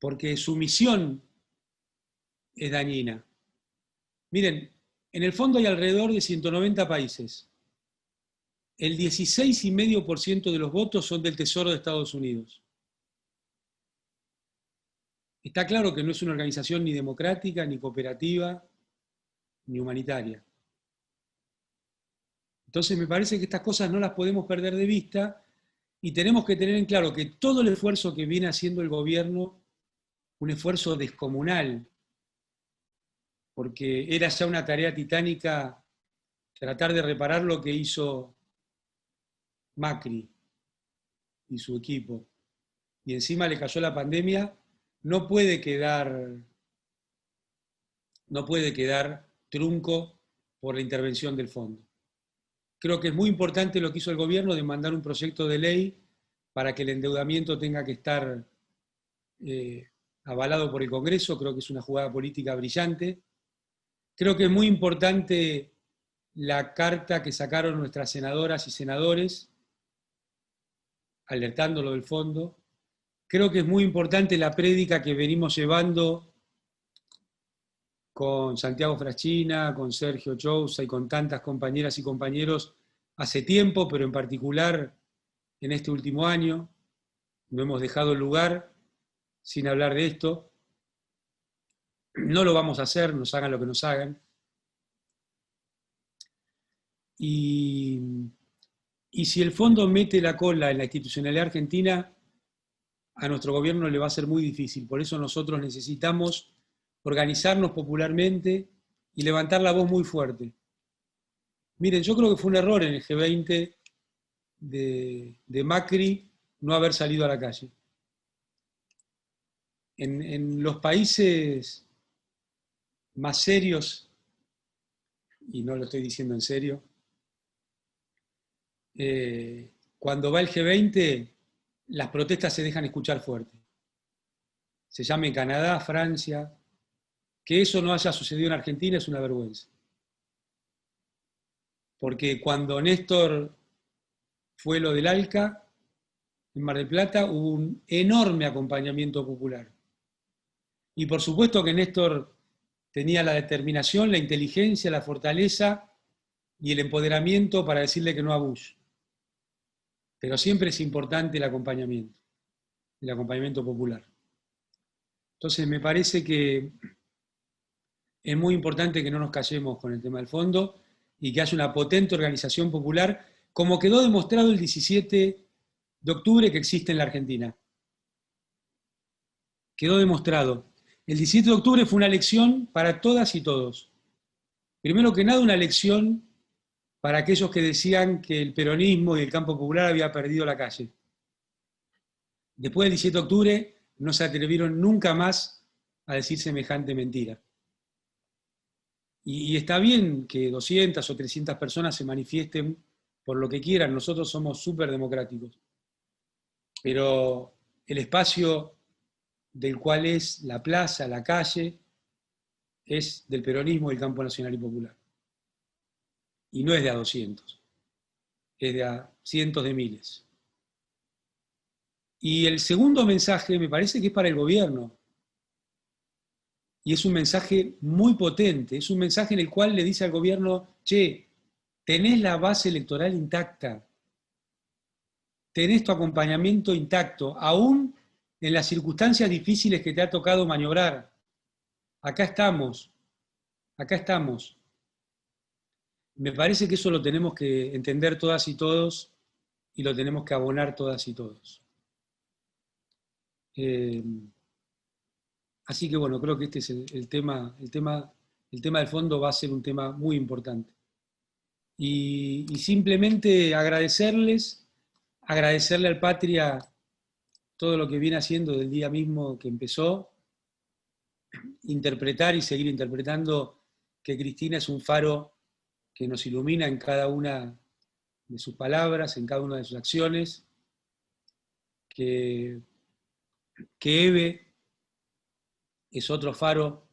Porque su misión es dañina. Miren, en el fondo hay alrededor de 190 países. El 16,5% de los votos son del Tesoro de Estados Unidos. Está claro que no es una organización ni democrática, ni cooperativa, ni humanitaria. Entonces me parece que estas cosas no las podemos perder de vista y tenemos que tener en claro que todo el esfuerzo que viene haciendo el gobierno, un esfuerzo descomunal, porque era ya una tarea titánica tratar de reparar lo que hizo Macri y su equipo, y encima le cayó la pandemia, no puede quedar trunco por la intervención del fondo. Creo que es muy importante lo que hizo el gobierno de mandar un proyecto de ley para que el endeudamiento tenga que estar avalado por el Congreso. Creo que es una jugada política brillante. Creo que es muy importante la carta que sacaron nuestras senadoras y senadores alertándolo del fondo. Creo que es muy importante la prédica que venimos llevando con Santiago Fraschina, con Sergio Chousa y con tantas compañeras y compañeros hace tiempo, pero en particular en este último año. No hemos dejado el lugar sin hablar de esto. No lo vamos a hacer, nos hagan lo que nos hagan. Y si el fondo mete la cola en la institucionalidad argentina, a nuestro gobierno le va a ser muy difícil. Por eso nosotros necesitamos organizarnos popularmente y levantar la voz muy fuerte. Miren, yo creo que fue un error en el G20 de Macri no haber salido a la calle. En los países más serios, y no lo estoy diciendo en serio, cuando va el G20, las protestas se dejan escuchar fuerte. Se llame Canadá, Francia. Que eso no haya sucedido en Argentina es una vergüenza. Porque cuando Néstor fue lo del ALCA, en Mar del Plata, hubo un enorme acompañamiento popular. Y por supuesto que Néstor tenía la determinación, la inteligencia, la fortaleza y el empoderamiento para decirle que no a Bush. Pero siempre es importante el acompañamiento popular. Entonces me parece que es muy importante que no nos callemos con el tema del fondo y que haya una potente organización popular, como quedó demostrado el 17 de octubre que existe en la Argentina. Quedó demostrado. El 17 de octubre fue una lección para todas y todos. Primero que nada, una lección para aquellos que decían que el peronismo y el campo popular había perdido la calle. Después del 17 de octubre no se atrevieron nunca más a decir semejante mentira. Y está bien que 200 o 300 personas se manifiesten por lo que quieran, nosotros somos súper democráticos. Pero el espacio del cual es la plaza, la calle, es del peronismo y del campo nacional y popular. Y no es de a 200, es de a cientos de miles. Y el segundo mensaje me parece que es para el gobierno. Y es un mensaje muy potente, es un mensaje en el cual le dice al gobierno, che, tenés la base electoral intacta, tenés tu acompañamiento intacto, aún en las circunstancias difíciles que te ha tocado maniobrar. Acá estamos, acá estamos. Me parece que eso lo tenemos que entender todas y todos y lo tenemos que abonar todas y todos. Así que bueno, creo que este es el tema del fondo va a ser un tema muy importante. Y simplemente agradecerle al Patria todo lo que viene haciendo del día mismo que empezó, interpretar y seguir interpretando que Cristina es un faro que nos ilumina en cada una de sus palabras, en cada una de sus acciones, que Eve es otro faro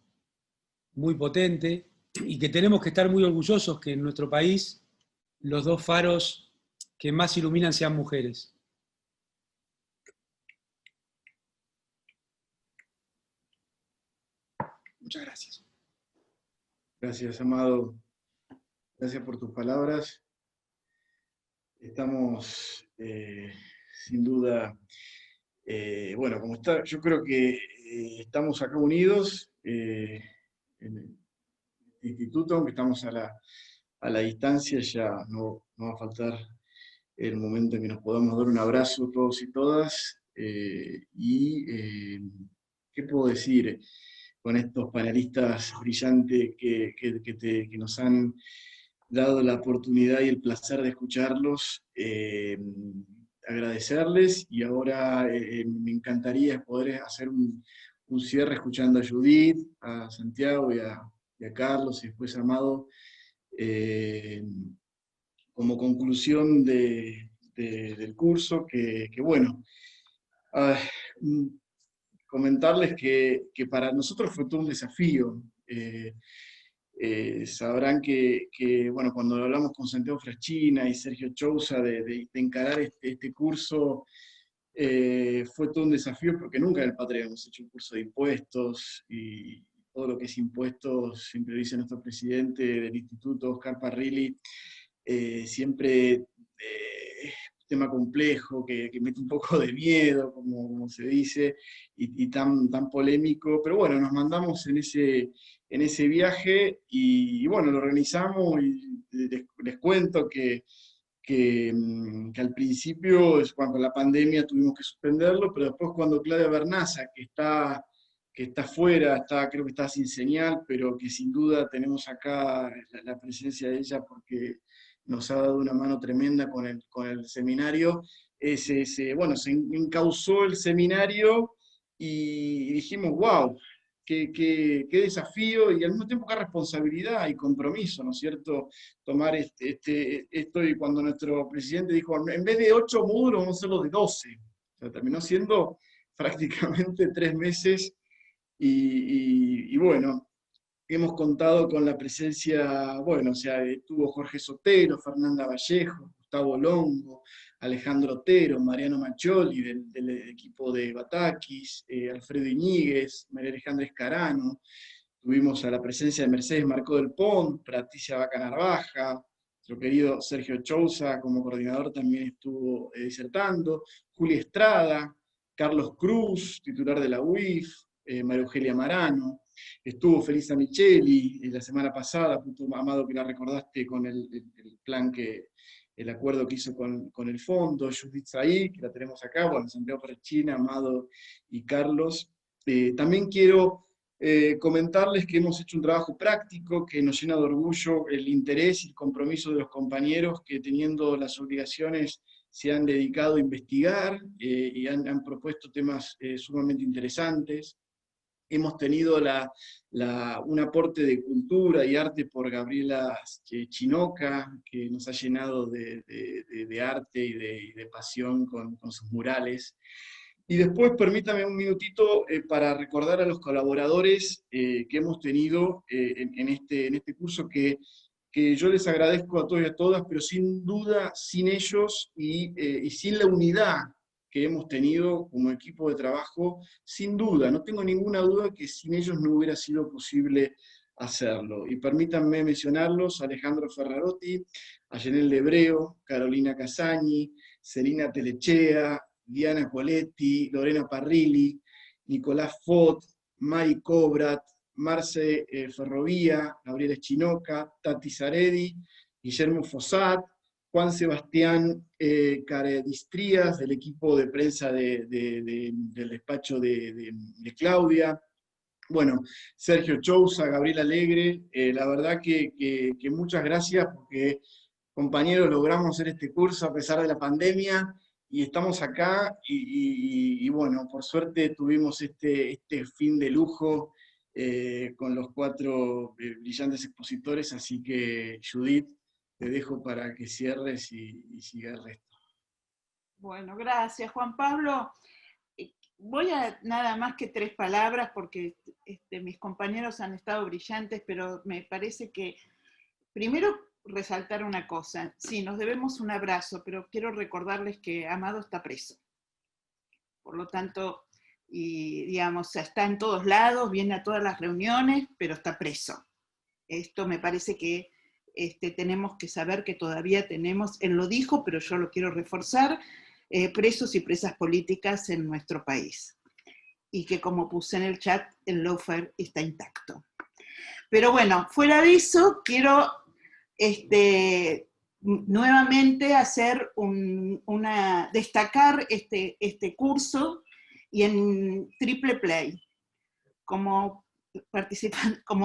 muy potente y que tenemos que estar muy orgullosos que en nuestro país los dos faros que más iluminan sean mujeres. Muchas gracias. Gracias, Amado. Gracias por tus palabras. Estamos, sin duda, bueno, como está, yo creo que estamos acá unidos en el instituto, aunque estamos a la distancia, ya no va a faltar el momento en que nos podamos dar un abrazo todos y todas. ¿Qué puedo decir con estos panelistas brillantes que nos han dado la oportunidad y el placer de escucharlos? Agradecerles, y ahora me encantaría poder hacer un cierre escuchando a Judith, a Santiago y a Carlos, y después a Amado, como conclusión del curso, que bueno, comentarles que para nosotros fue todo un desafío. Sabrán que, bueno, cuando hablamos con Santiago Fraschina y Sergio Chousa de encarar este curso, fue todo un desafío porque nunca en el Patria hemos hecho un curso de impuestos, y todo lo que es impuestos, siempre dice nuestro presidente del instituto, Oscar Parrilli, siempre tema complejo, que mete un poco de miedo, como se dice, y tan polémico, pero bueno, nos mandamos en ese viaje, y bueno, lo organizamos, y les cuento que al principio, cuando la pandemia, tuvimos que suspenderlo, pero después cuando Claudia Bernaza, que está fuera, creo que está sin señal, pero que sin duda tenemos acá la presencia de ella porque nos ha dado una mano tremenda con el seminario, bueno, se encauzó el seminario, y dijimos, wow, qué desafío, y al mismo tiempo qué responsabilidad y compromiso, ¿no es cierto?, tomar esto, y cuando nuestro presidente dijo, en vez de 8 módulos, vamos a hacerlo de 12. O sea, terminó siendo prácticamente 3 meses, y bueno, hemos contado con la presencia, bueno, o sea, estuvo Jorge Sotero, Fernanda Vallejo, Gustavo Longo, Alejandro Otero, Mariano Maccioli del equipo de Batakis, Alfredo Iñiguez, María Alejandra Escarano. Tuvimos a la presencia de Mercedes Marcó del Pont, Patricia Vaca Narvaja, nuestro querido Sergio Chousa como coordinador también estuvo disertando, Julia Estrada, Carlos Cruz, titular de la UIF, María Eugenia Marano. Estuvo Felisa Micheli la semana pasada, punto, Amado, que la recordaste con el plan, el acuerdo que hizo con el fondo, Judith Saí, que la tenemos acá, bueno, Santiago Fraschina, Amado y Carlos. También quiero comentarles que hemos hecho un trabajo práctico que nos llena de orgullo el interés y el compromiso de los compañeros que, teniendo las obligaciones, se han dedicado a investigar y han propuesto temas sumamente interesantes. Hemos tenido un aporte de cultura y arte por Gabriela Chinoca, que nos ha llenado de arte y de pasión con sus murales. Y después, permítame un minutito para recordar a los colaboradores que hemos tenido en este curso, que yo les agradezco a todos y a todas, pero sin duda, sin ellos y sin la unidad que hemos tenido como equipo de trabajo, sin duda, no tengo ninguna duda que sin ellos no hubiera sido posible hacerlo. Y permítanme mencionarlos: Alejandro Ferrarotti, Ayenel Lebreo, Carolina Casagni, Celina Telechea, Diana Coletti, Lorena Parrilli, Nicolás Fott, Mari Cobrat, Marce Ferrovía, Gabriela Chinoca, Tati Zaredi, Guillermo Fossat, Juan Sebastián Caredistrías, del equipo de prensa del despacho de Claudia, bueno, Sergio Chousa, Gabriel Alegre, la verdad que muchas gracias, porque, compañeros, logramos hacer este curso a pesar de la pandemia, y estamos acá, y bueno, por suerte tuvimos este fin de lujo, con los 4 brillantes expositores, así que Judith, te dejo para que cierres y siga el resto. Bueno, gracias, Juan Pablo. Voy a nada más que 3 palabras, porque mis compañeros han estado brillantes, pero me parece que, primero, resaltar una cosa. Sí, nos debemos un abrazo, pero quiero recordarles que Amado está preso. Por lo tanto, y digamos, está en todos lados, viene a todas las reuniones, pero está preso. Esto me parece que tenemos que saber que todavía tenemos, él lo dijo, pero yo lo quiero reforzar, presos y presas políticas en nuestro país. Y que, como puse en el chat, el lawfare está intacto. Pero bueno, fuera de eso, quiero nuevamente hacer destacar este curso, y en Triple Play, como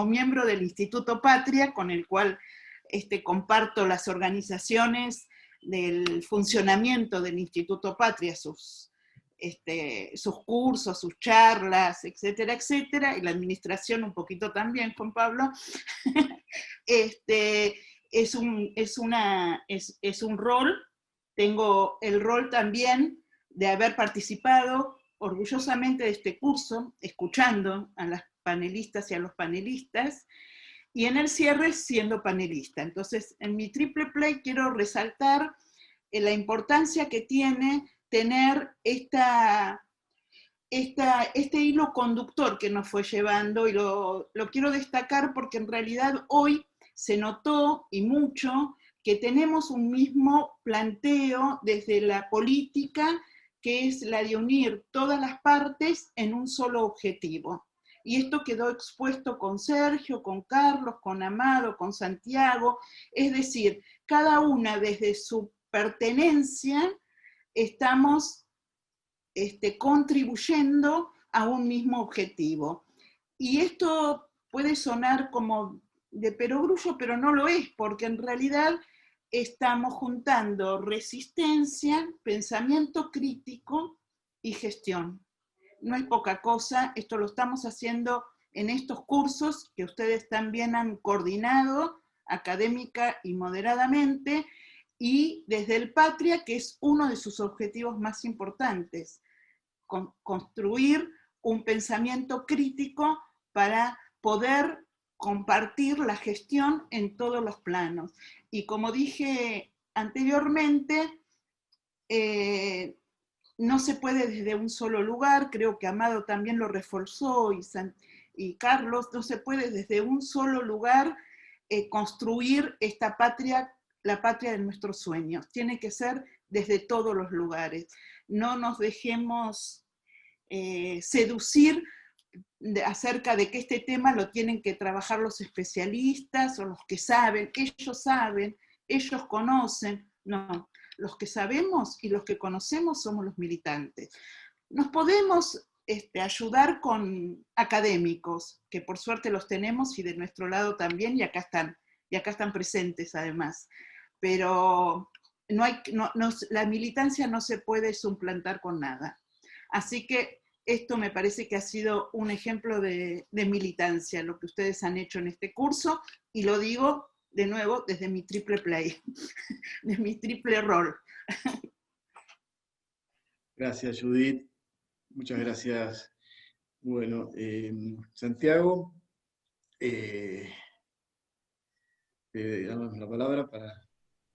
miembro del Instituto Patria, con el cual comparto las organizaciones del funcionamiento del Instituto Patria, sus cursos, sus charlas, etcétera, etcétera, y la administración un poquito también, Juan Pablo. Es un rol, tengo el rol también de haber participado orgullosamente de este curso, escuchando a las panelistas y a los panelistas, y en el cierre siendo panelista. Entonces, en mi Triple Play quiero resaltar la importancia que tiene tener este hilo conductor que nos fue llevando, y lo quiero destacar porque en realidad hoy se notó, y mucho, que tenemos un mismo planteo desde la política, que es la de unir todas las partes en un solo objetivo. Y esto quedó expuesto con Sergio, con Carlos, con Amado, con Santiago, es decir, cada una desde su pertenencia estamos contribuyendo a un mismo objetivo. Y esto puede sonar como de perogrullo, pero no lo es, porque en realidad estamos juntando resistencia, pensamiento crítico y gestión. No es poca cosa, esto lo estamos haciendo en estos cursos que ustedes también han coordinado académica y moderadamente, y desde el Patria, que es uno de sus objetivos más importantes, construir un pensamiento crítico para poder compartir la gestión en todos los planos. Y como dije anteriormente, no se puede desde un solo lugar, creo que Amado también lo reforzó, y Carlos, no se puede desde un solo lugar construir esta patria, la patria de nuestros sueños. Tiene que ser desde todos los lugares. No nos dejemos seducir acerca de que este tema lo tienen que trabajar los especialistas o los que saben, ellos conocen. No, los que sabemos y los que conocemos somos los militantes. Nos podemos ayudar con académicos, que por suerte los tenemos, y de nuestro lado también, y acá están presentes además. Pero la militancia no se puede suplantar con nada. Así que esto me parece que ha sido un ejemplo de militancia, lo que ustedes han hecho en este curso, y lo digo de nuevo desde mi triple play, de mi triple rol. Gracias, Judith. Muchas gracias. Bueno, Santiago, te damos la palabra para...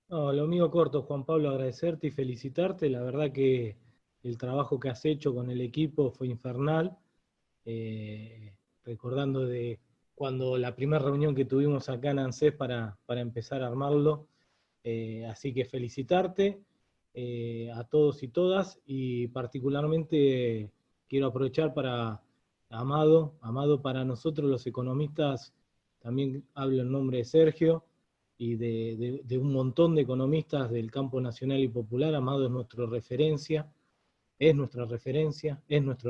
No, lo mío corto, Juan Pablo, agradecerte y felicitarte. La verdad que el trabajo que has hecho con el equipo fue infernal. Recordando de cuando la primera reunión que tuvimos acá en ANSES para empezar a armarlo. Así que felicitarte a todos y todas, y particularmente quiero aprovechar para Amado, para nosotros los economistas, también hablo en nombre de Sergio, y de un montón de economistas del campo nacional y popular. Amado es nuestra referencia, es nuestro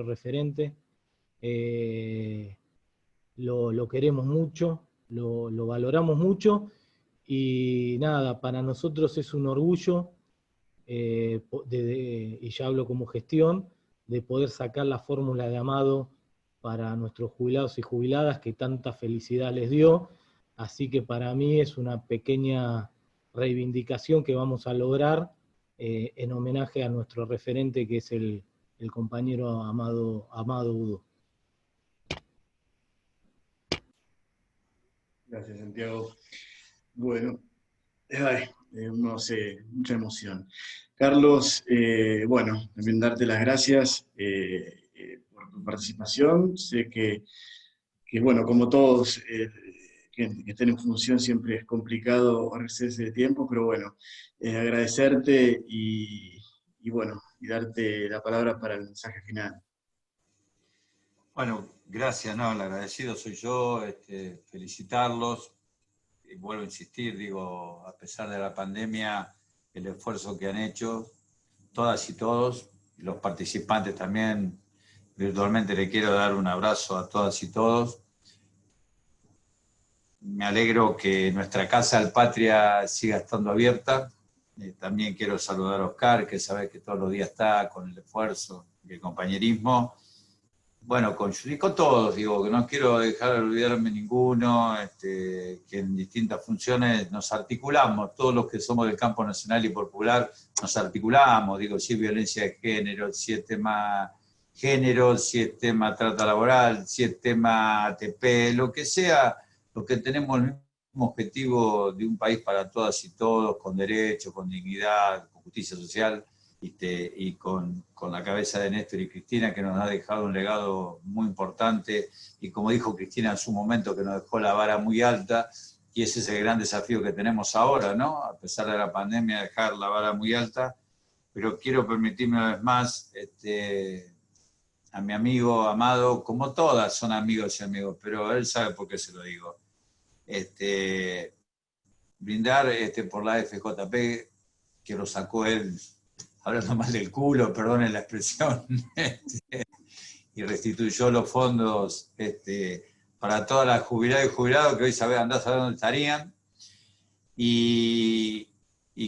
referente, lo queremos mucho, lo valoramos mucho, y nada, para nosotros es un orgullo, y ya hablo como gestión, de poder sacar la fórmula de Amado para nuestros jubilados y jubiladas que tanta felicidad les dio. Así que para mí es una pequeña reivindicación que vamos a lograr en homenaje a nuestro referente, que es el compañero Amado Udo. Gracias, Santiago. Bueno, no sé, mucha emoción. Carlos, bueno, también darte las gracias por tu participación. Sé que bueno, como todos que estén en función siempre es complicado hacerse de tiempo, pero bueno, agradecerte y bueno, y darte la palabra para el mensaje final. Bueno, gracias, no, el agradecido soy yo, felicitarlos, y vuelvo a insistir, digo, a pesar de la pandemia, el esfuerzo que han hecho, todas y todos, y los participantes también, virtualmente le quiero dar un abrazo a todas y todos. Me alegro que nuestra Casa del Patria siga estando abierta. También quiero saludar a Oscar, que sabe que todos los días está con el esfuerzo y el compañerismo. Bueno, con Judy, con todos, digo, que no quiero dejar de olvidarme ninguno, que en distintas funciones nos articulamos, todos los que somos del campo nacional y popular nos articulamos, digo, si es violencia de género, si es tema género, si es tema trata laboral, si es tema ATP, lo que sea, los que tenemos el mismo objetivo de un país para todas y todos, con derechos, con dignidad, con justicia social, y con la cabeza de Néstor y Cristina, que nos ha dejado un legado muy importante, y como dijo Cristina en su momento, que nos dejó la vara muy alta, y ese es el gran desafío que tenemos ahora, ¿no? A pesar de la pandemia, dejar la vara muy alta, pero quiero permitirme una vez más a mi amigo Amado, como todas son amigos y amigos, pero él sabe por qué se lo digo, brindar por la FJP, que lo sacó él, hablando mal del culo, perdonen la expresión, y restituyó los fondos para todas las jubiladas y jubilados que hoy andás a saber dónde estarían, y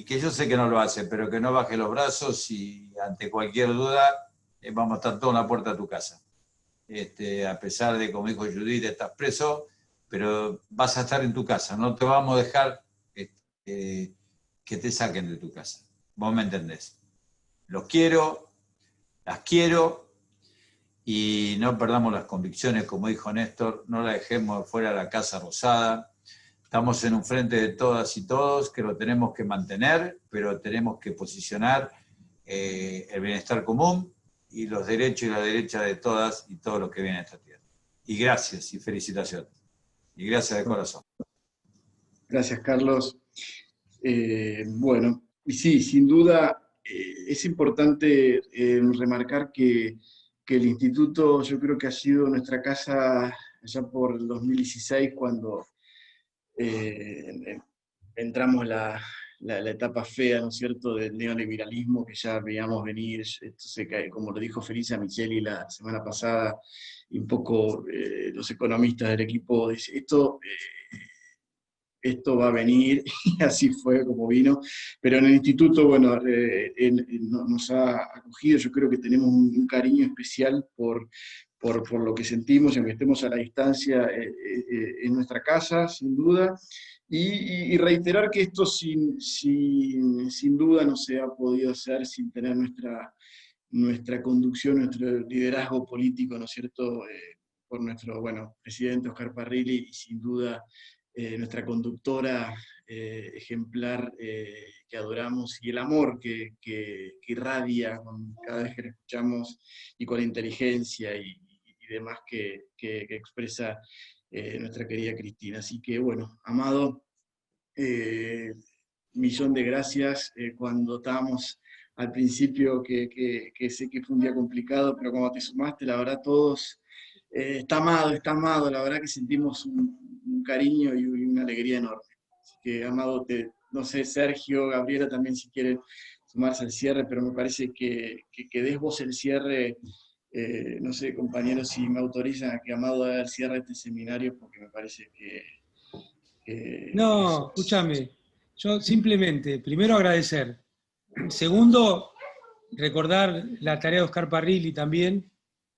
que yo sé que no lo hace, pero que no baje los brazos, y ante cualquier duda vamos a estar todos en la puerta de tu casa. A pesar de, como dijo Judith, estás preso, pero vas a estar en tu casa, no te vamos a dejar que te saquen de tu casa. Vos me entendés. Los quiero, las quiero, y no perdamos las convicciones, como dijo Néstor, no la dejemos fuera de la Casa Rosada. Estamos en un frente de todas y todos que lo tenemos que mantener, pero tenemos que posicionar el bienestar común y los derechos y la derecha de todas y todos los que vienen a esta tierra. Y gracias y felicitaciones. Y gracias de corazón. Gracias, Carlos. Bueno, y sí, sin duda es importante remarcar que el instituto, yo creo que ha sido nuestra casa allá por el 2016, cuando entramos la etapa fea, ¿no es cierto?, del neoliberalismo, que ya veíamos venir. Esto como lo dijo Felisa Micheli la semana pasada, y un poco los economistas del equipo dicen, esto va a venir, y así fue como vino, pero en el instituto, bueno, nos ha acogido. Yo creo que tenemos un cariño especial por lo que sentimos, aunque estemos a la distancia, en nuestra casa, sin duda, y reiterar que esto sin duda no se ha podido hacer sin tener nuestra conducción, nuestro liderazgo político, ¿no es cierto?, por nuestro, presidente Oscar Parrilli, y sin duda nuestra conductora ejemplar, que adoramos, y el amor que irradia cada vez que la escuchamos, y con la inteligencia y demás que expresa nuestra querida Cristina. Así que bueno, Amado, millón de gracias. Cuando estábamos al principio, que sé que fue un día complicado, pero cuando te sumaste, la verdad todos, está Amado, la verdad que sentimos un cariño y una alegría enorme. Así que, Amado, no sé, Sergio, Gabriela también, si quieren sumarse al cierre, pero me parece que des vos el cierre. No sé, compañeros, si me autorizan a que Amado haga el cierre de este seminario, porque me parece que No, escúchame, yo simplemente, primero agradecer. Segundo, recordar la tarea de Oscar Parrilli también,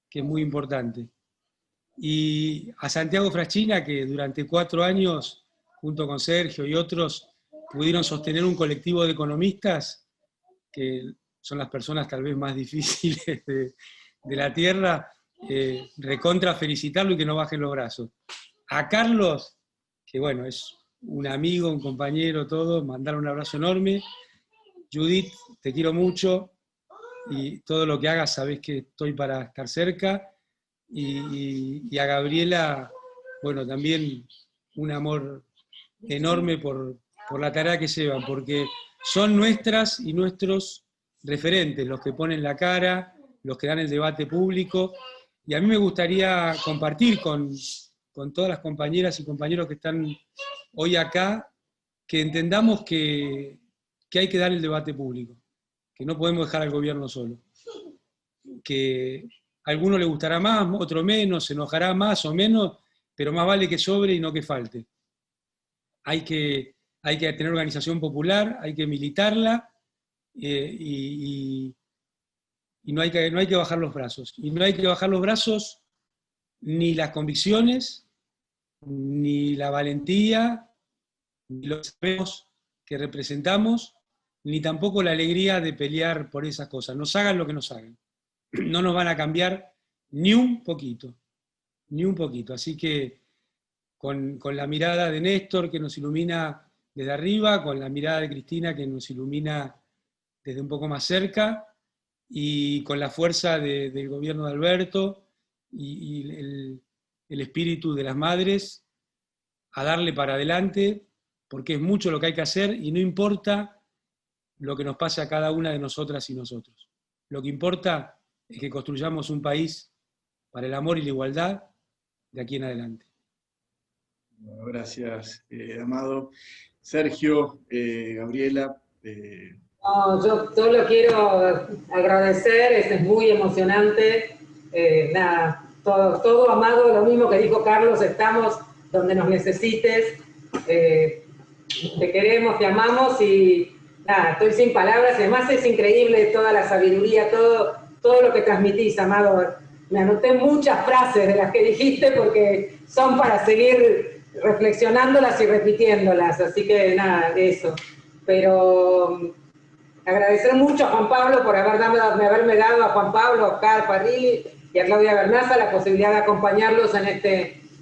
que es muy importante. y a Santiago Fraschina, que durante 4 años, junto con Sergio y otros, pudieron sostener un colectivo de economistas, que son las personas tal vez más difíciles de la Tierra, recontra felicitarlo y que no bajen los brazos. A Carlos, que bueno, es un amigo, un compañero, todo, mandar un abrazo enorme. Judith, te quiero mucho, y todo lo que hagas sabés que estoy para estar cerca. Y a Gabriela, bueno, también un amor enorme por la tarea que llevan, porque son nuestras y nuestros referentes, los que ponen la cara, los que dan el debate público, y a mí me gustaría compartir con todas las compañeras y compañeros que están hoy acá, que entendamos que hay que dar el debate público, que no podemos dejar al gobierno solo, que a alguno le gustará más, otro menos, se enojará más o menos, pero más vale que sobre y no que falte. Hay que tener organización popular, hay que militarla, y no hay que bajar los brazos. Y no hay que bajar los brazos ni las convicciones, ni la valentía, ni los sabemos que representamos, ni tampoco la alegría de pelear por esas cosas. Nos hagan lo que nos hagan. No nos van a cambiar ni un poquito, ni un poquito. Así que con la mirada de Néstor, que nos ilumina desde arriba, con la mirada de Cristina, que nos ilumina desde un poco más cerca, y con la fuerza del gobierno de Alberto, y el espíritu de las madres, a darle para adelante, porque es mucho lo que hay que hacer, y no importa lo que nos pase a cada una de nosotras y nosotros. Lo que importa es que construyamos un país para el amor y la igualdad de aquí en adelante. Bueno, gracias, Amado. Sergio, Gabriela. No, yo solo quiero agradecer, es muy emocionante. Nada, todo, Amado, lo mismo que dijo Carlos, estamos donde nos necesites. Te queremos, te amamos y nada, estoy sin palabras. Además es increíble toda la sabiduría, todo lo que transmitís, Amado. Me anoté muchas frases de las que dijiste porque son para seguir reflexionándolas y repitiéndolas, así que nada, eso. Pero agradecer mucho a Juan Pablo por haberme dado, a Juan Pablo, a Oscar Parrilli y a Claudia Bernaza la posibilidad de acompañarlos en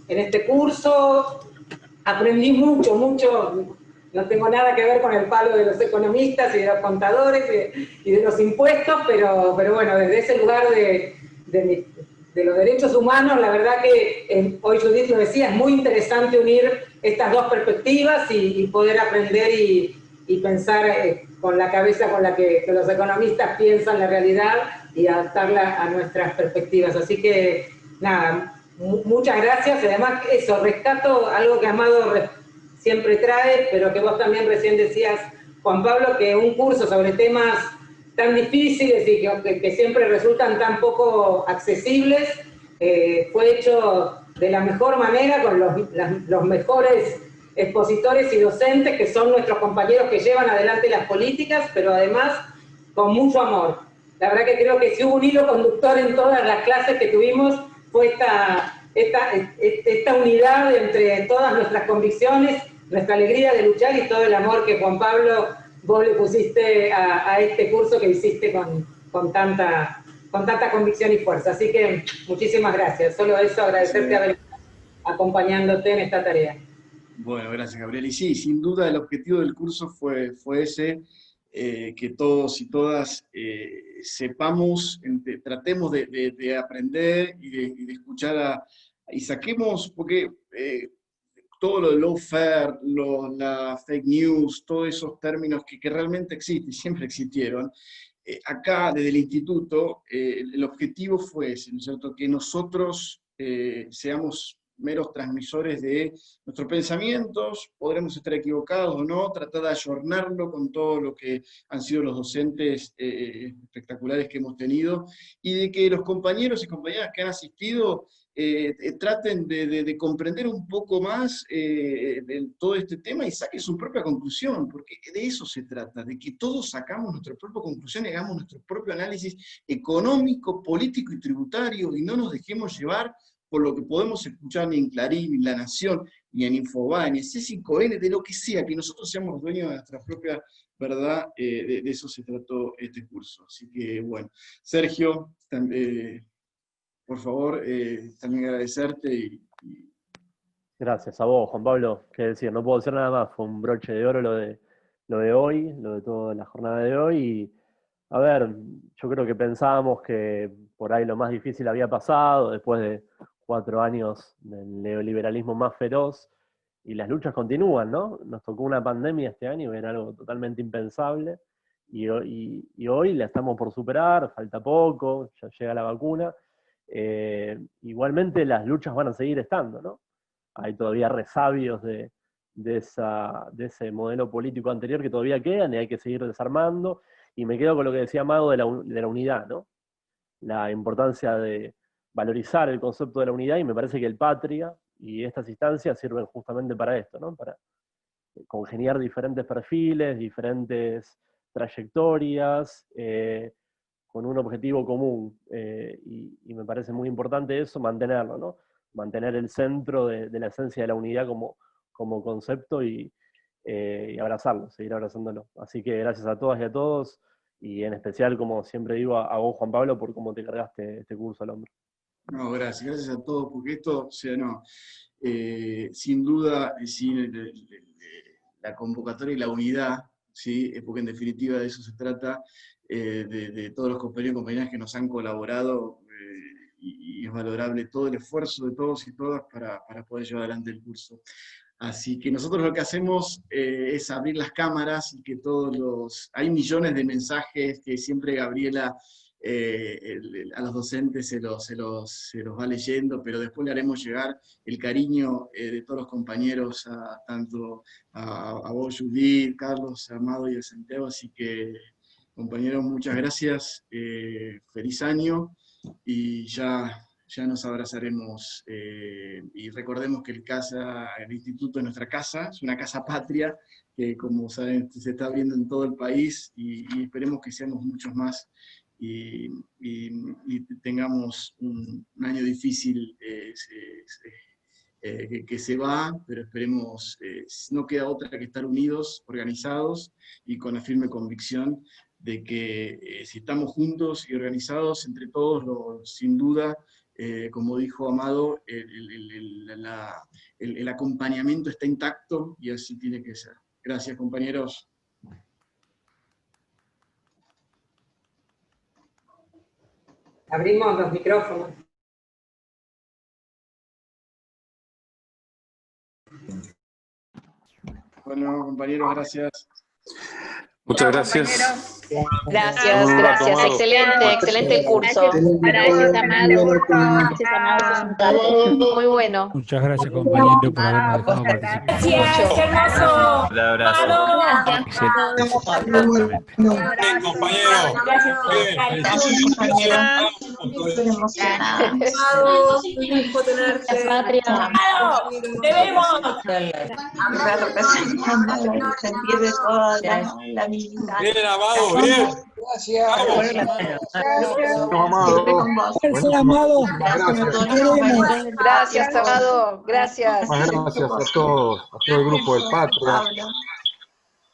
este curso. Aprendí mucho, no tengo nada que ver con el palo de los economistas y de los contadores y de los impuestos, pero bueno, desde ese lugar de los derechos humanos, la verdad que hoy Judith lo decía, es muy interesante unir estas dos perspectivas y poder aprender y pensar con la cabeza con la que los economistas piensan la realidad y adaptarla a nuestras perspectivas. Así que, nada, muchas gracias. Además, eso, rescato algo que Amado siempre trae, pero que vos también recién decías, Juan Pablo, que un curso sobre temas tan difíciles y que siempre resultan tan poco accesibles, fue hecho de la mejor manera, con los mejores expositores y docentes, que son nuestros compañeros que llevan adelante las políticas, pero además con mucho amor. La verdad que creo que si hubo un hilo conductor en todas las clases que tuvimos, fue esta unidad entre todas nuestras convicciones, nuestra alegría de luchar y todo el amor que, Juan Pablo, vos le pusiste a este curso que hiciste con tanta convicción y fuerza. Así que muchísimas gracias. Solo eso, agradecerte haber acompañándote en esta tarea. Bueno, gracias, Gabriel. Y sí, sin duda el objetivo del curso fue ese, que todos y todas sepamos, tratemos de aprender y de escuchar y saquemos, porque todo lo de lawfare, la fake news, todos esos términos que realmente existen, siempre existieron, acá desde el instituto el objetivo fue ese, ¿no es cierto?, que nosotros seamos meros transmisores de nuestros pensamientos, podremos estar equivocados o no, tratar de ayornarlo con todo lo que han sido los docentes espectaculares que hemos tenido, y de que los compañeros y compañeras que han asistido traten de comprender un poco más todo este tema y saquen su propia conclusión, porque de eso se trata, de que todos sacamos nuestra propia conclusión y hagamos nuestro propio análisis económico, político y tributario, y no nos dejemos llevar por lo que podemos escuchar ni en Clarín, ni en La Nación, ni en Infobae, ni en C5N, de lo que sea, que nosotros seamos los dueños de nuestra propia verdad, de eso se trató este curso. Así que, bueno, Sergio, por favor, también agradecerte. Gracias a vos, Juan Pablo. Qué decir, no puedo decir nada más. Fue un broche de oro lo de hoy, lo de toda la jornada de hoy. Y, a ver, yo creo que pensábamos que por ahí lo más difícil había pasado, después de 4 años del neoliberalismo más feroz, y las luchas continúan, ¿no? Nos tocó una pandemia este año, era algo totalmente impensable, y hoy la estamos por superar, falta poco, ya llega la vacuna. Igualmente las luchas van a seguir estando, ¿no? Hay todavía resabios de ese modelo político anterior que todavía quedan y hay que seguir desarmando. Y me quedo con lo que decía Mago de la unidad, ¿no? La importancia de valorizar el concepto de la unidad, y me parece que el Patria y estas instancias sirven justamente para esto, ¿no? Para congeniar diferentes perfiles, diferentes trayectorias, con un objetivo común. Y me parece muy importante eso, mantenerlo, ¿no? Mantener el centro de la esencia de la unidad como concepto y abrazarlo, seguir abrazándolo. Así que gracias a todas y a todos, y en especial, como siempre digo, a vos, Juan Pablo, por cómo te cargaste este curso al hombro. No, gracias a todos, porque esto, o sea, no, sin duda, sin la convocatoria y la unidad, ¿sí? Porque en definitiva de eso se trata, de todos los compañeros y compañeras que nos han colaborado, y es valorable todo el esfuerzo de todos y todas para poder llevar adelante el curso. Así que nosotros lo que hacemos es abrir las cámaras y que hay millones de mensajes que siempre Gabriela a los docentes se los va leyendo, pero después le haremos llegar el cariño de todos los compañeros, tanto a vos, Judith, Carlos, Amado y a Santiago. Así que, compañeros, muchas gracias, feliz año, y ya nos abrazaremos, y recordemos que el instituto es nuestra casa, es una casa patria, que como saben se está abriendo en todo el país, y esperemos que seamos muchos más, y tengamos un año difícil que se va, pero esperemos, no queda otra que estar unidos, organizados, y con la firme convicción de que si estamos juntos y organizados entre todos, sin duda, como dijo Amado, el acompañamiento está intacto, y así tiene que ser. Gracias, compañeros. Abrimos los micrófonos. Bueno, compañeros, gracias. Muchas gracias. Gracias. Excelente el curso. Gracias, Amado. Muy bueno. Muchas gracias, compañero, por habernos dejado participar. Gracias, hermoso. Un abrazo. Bien, compañero. ¡Te vemos! Bien, Amado, bien. Gracias. Amado. Gracias, Amado. Gracias. Gracias a todos, a todo el grupo del Patria.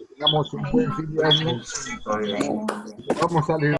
Tengamos un buen fin de año. Vamos a leer.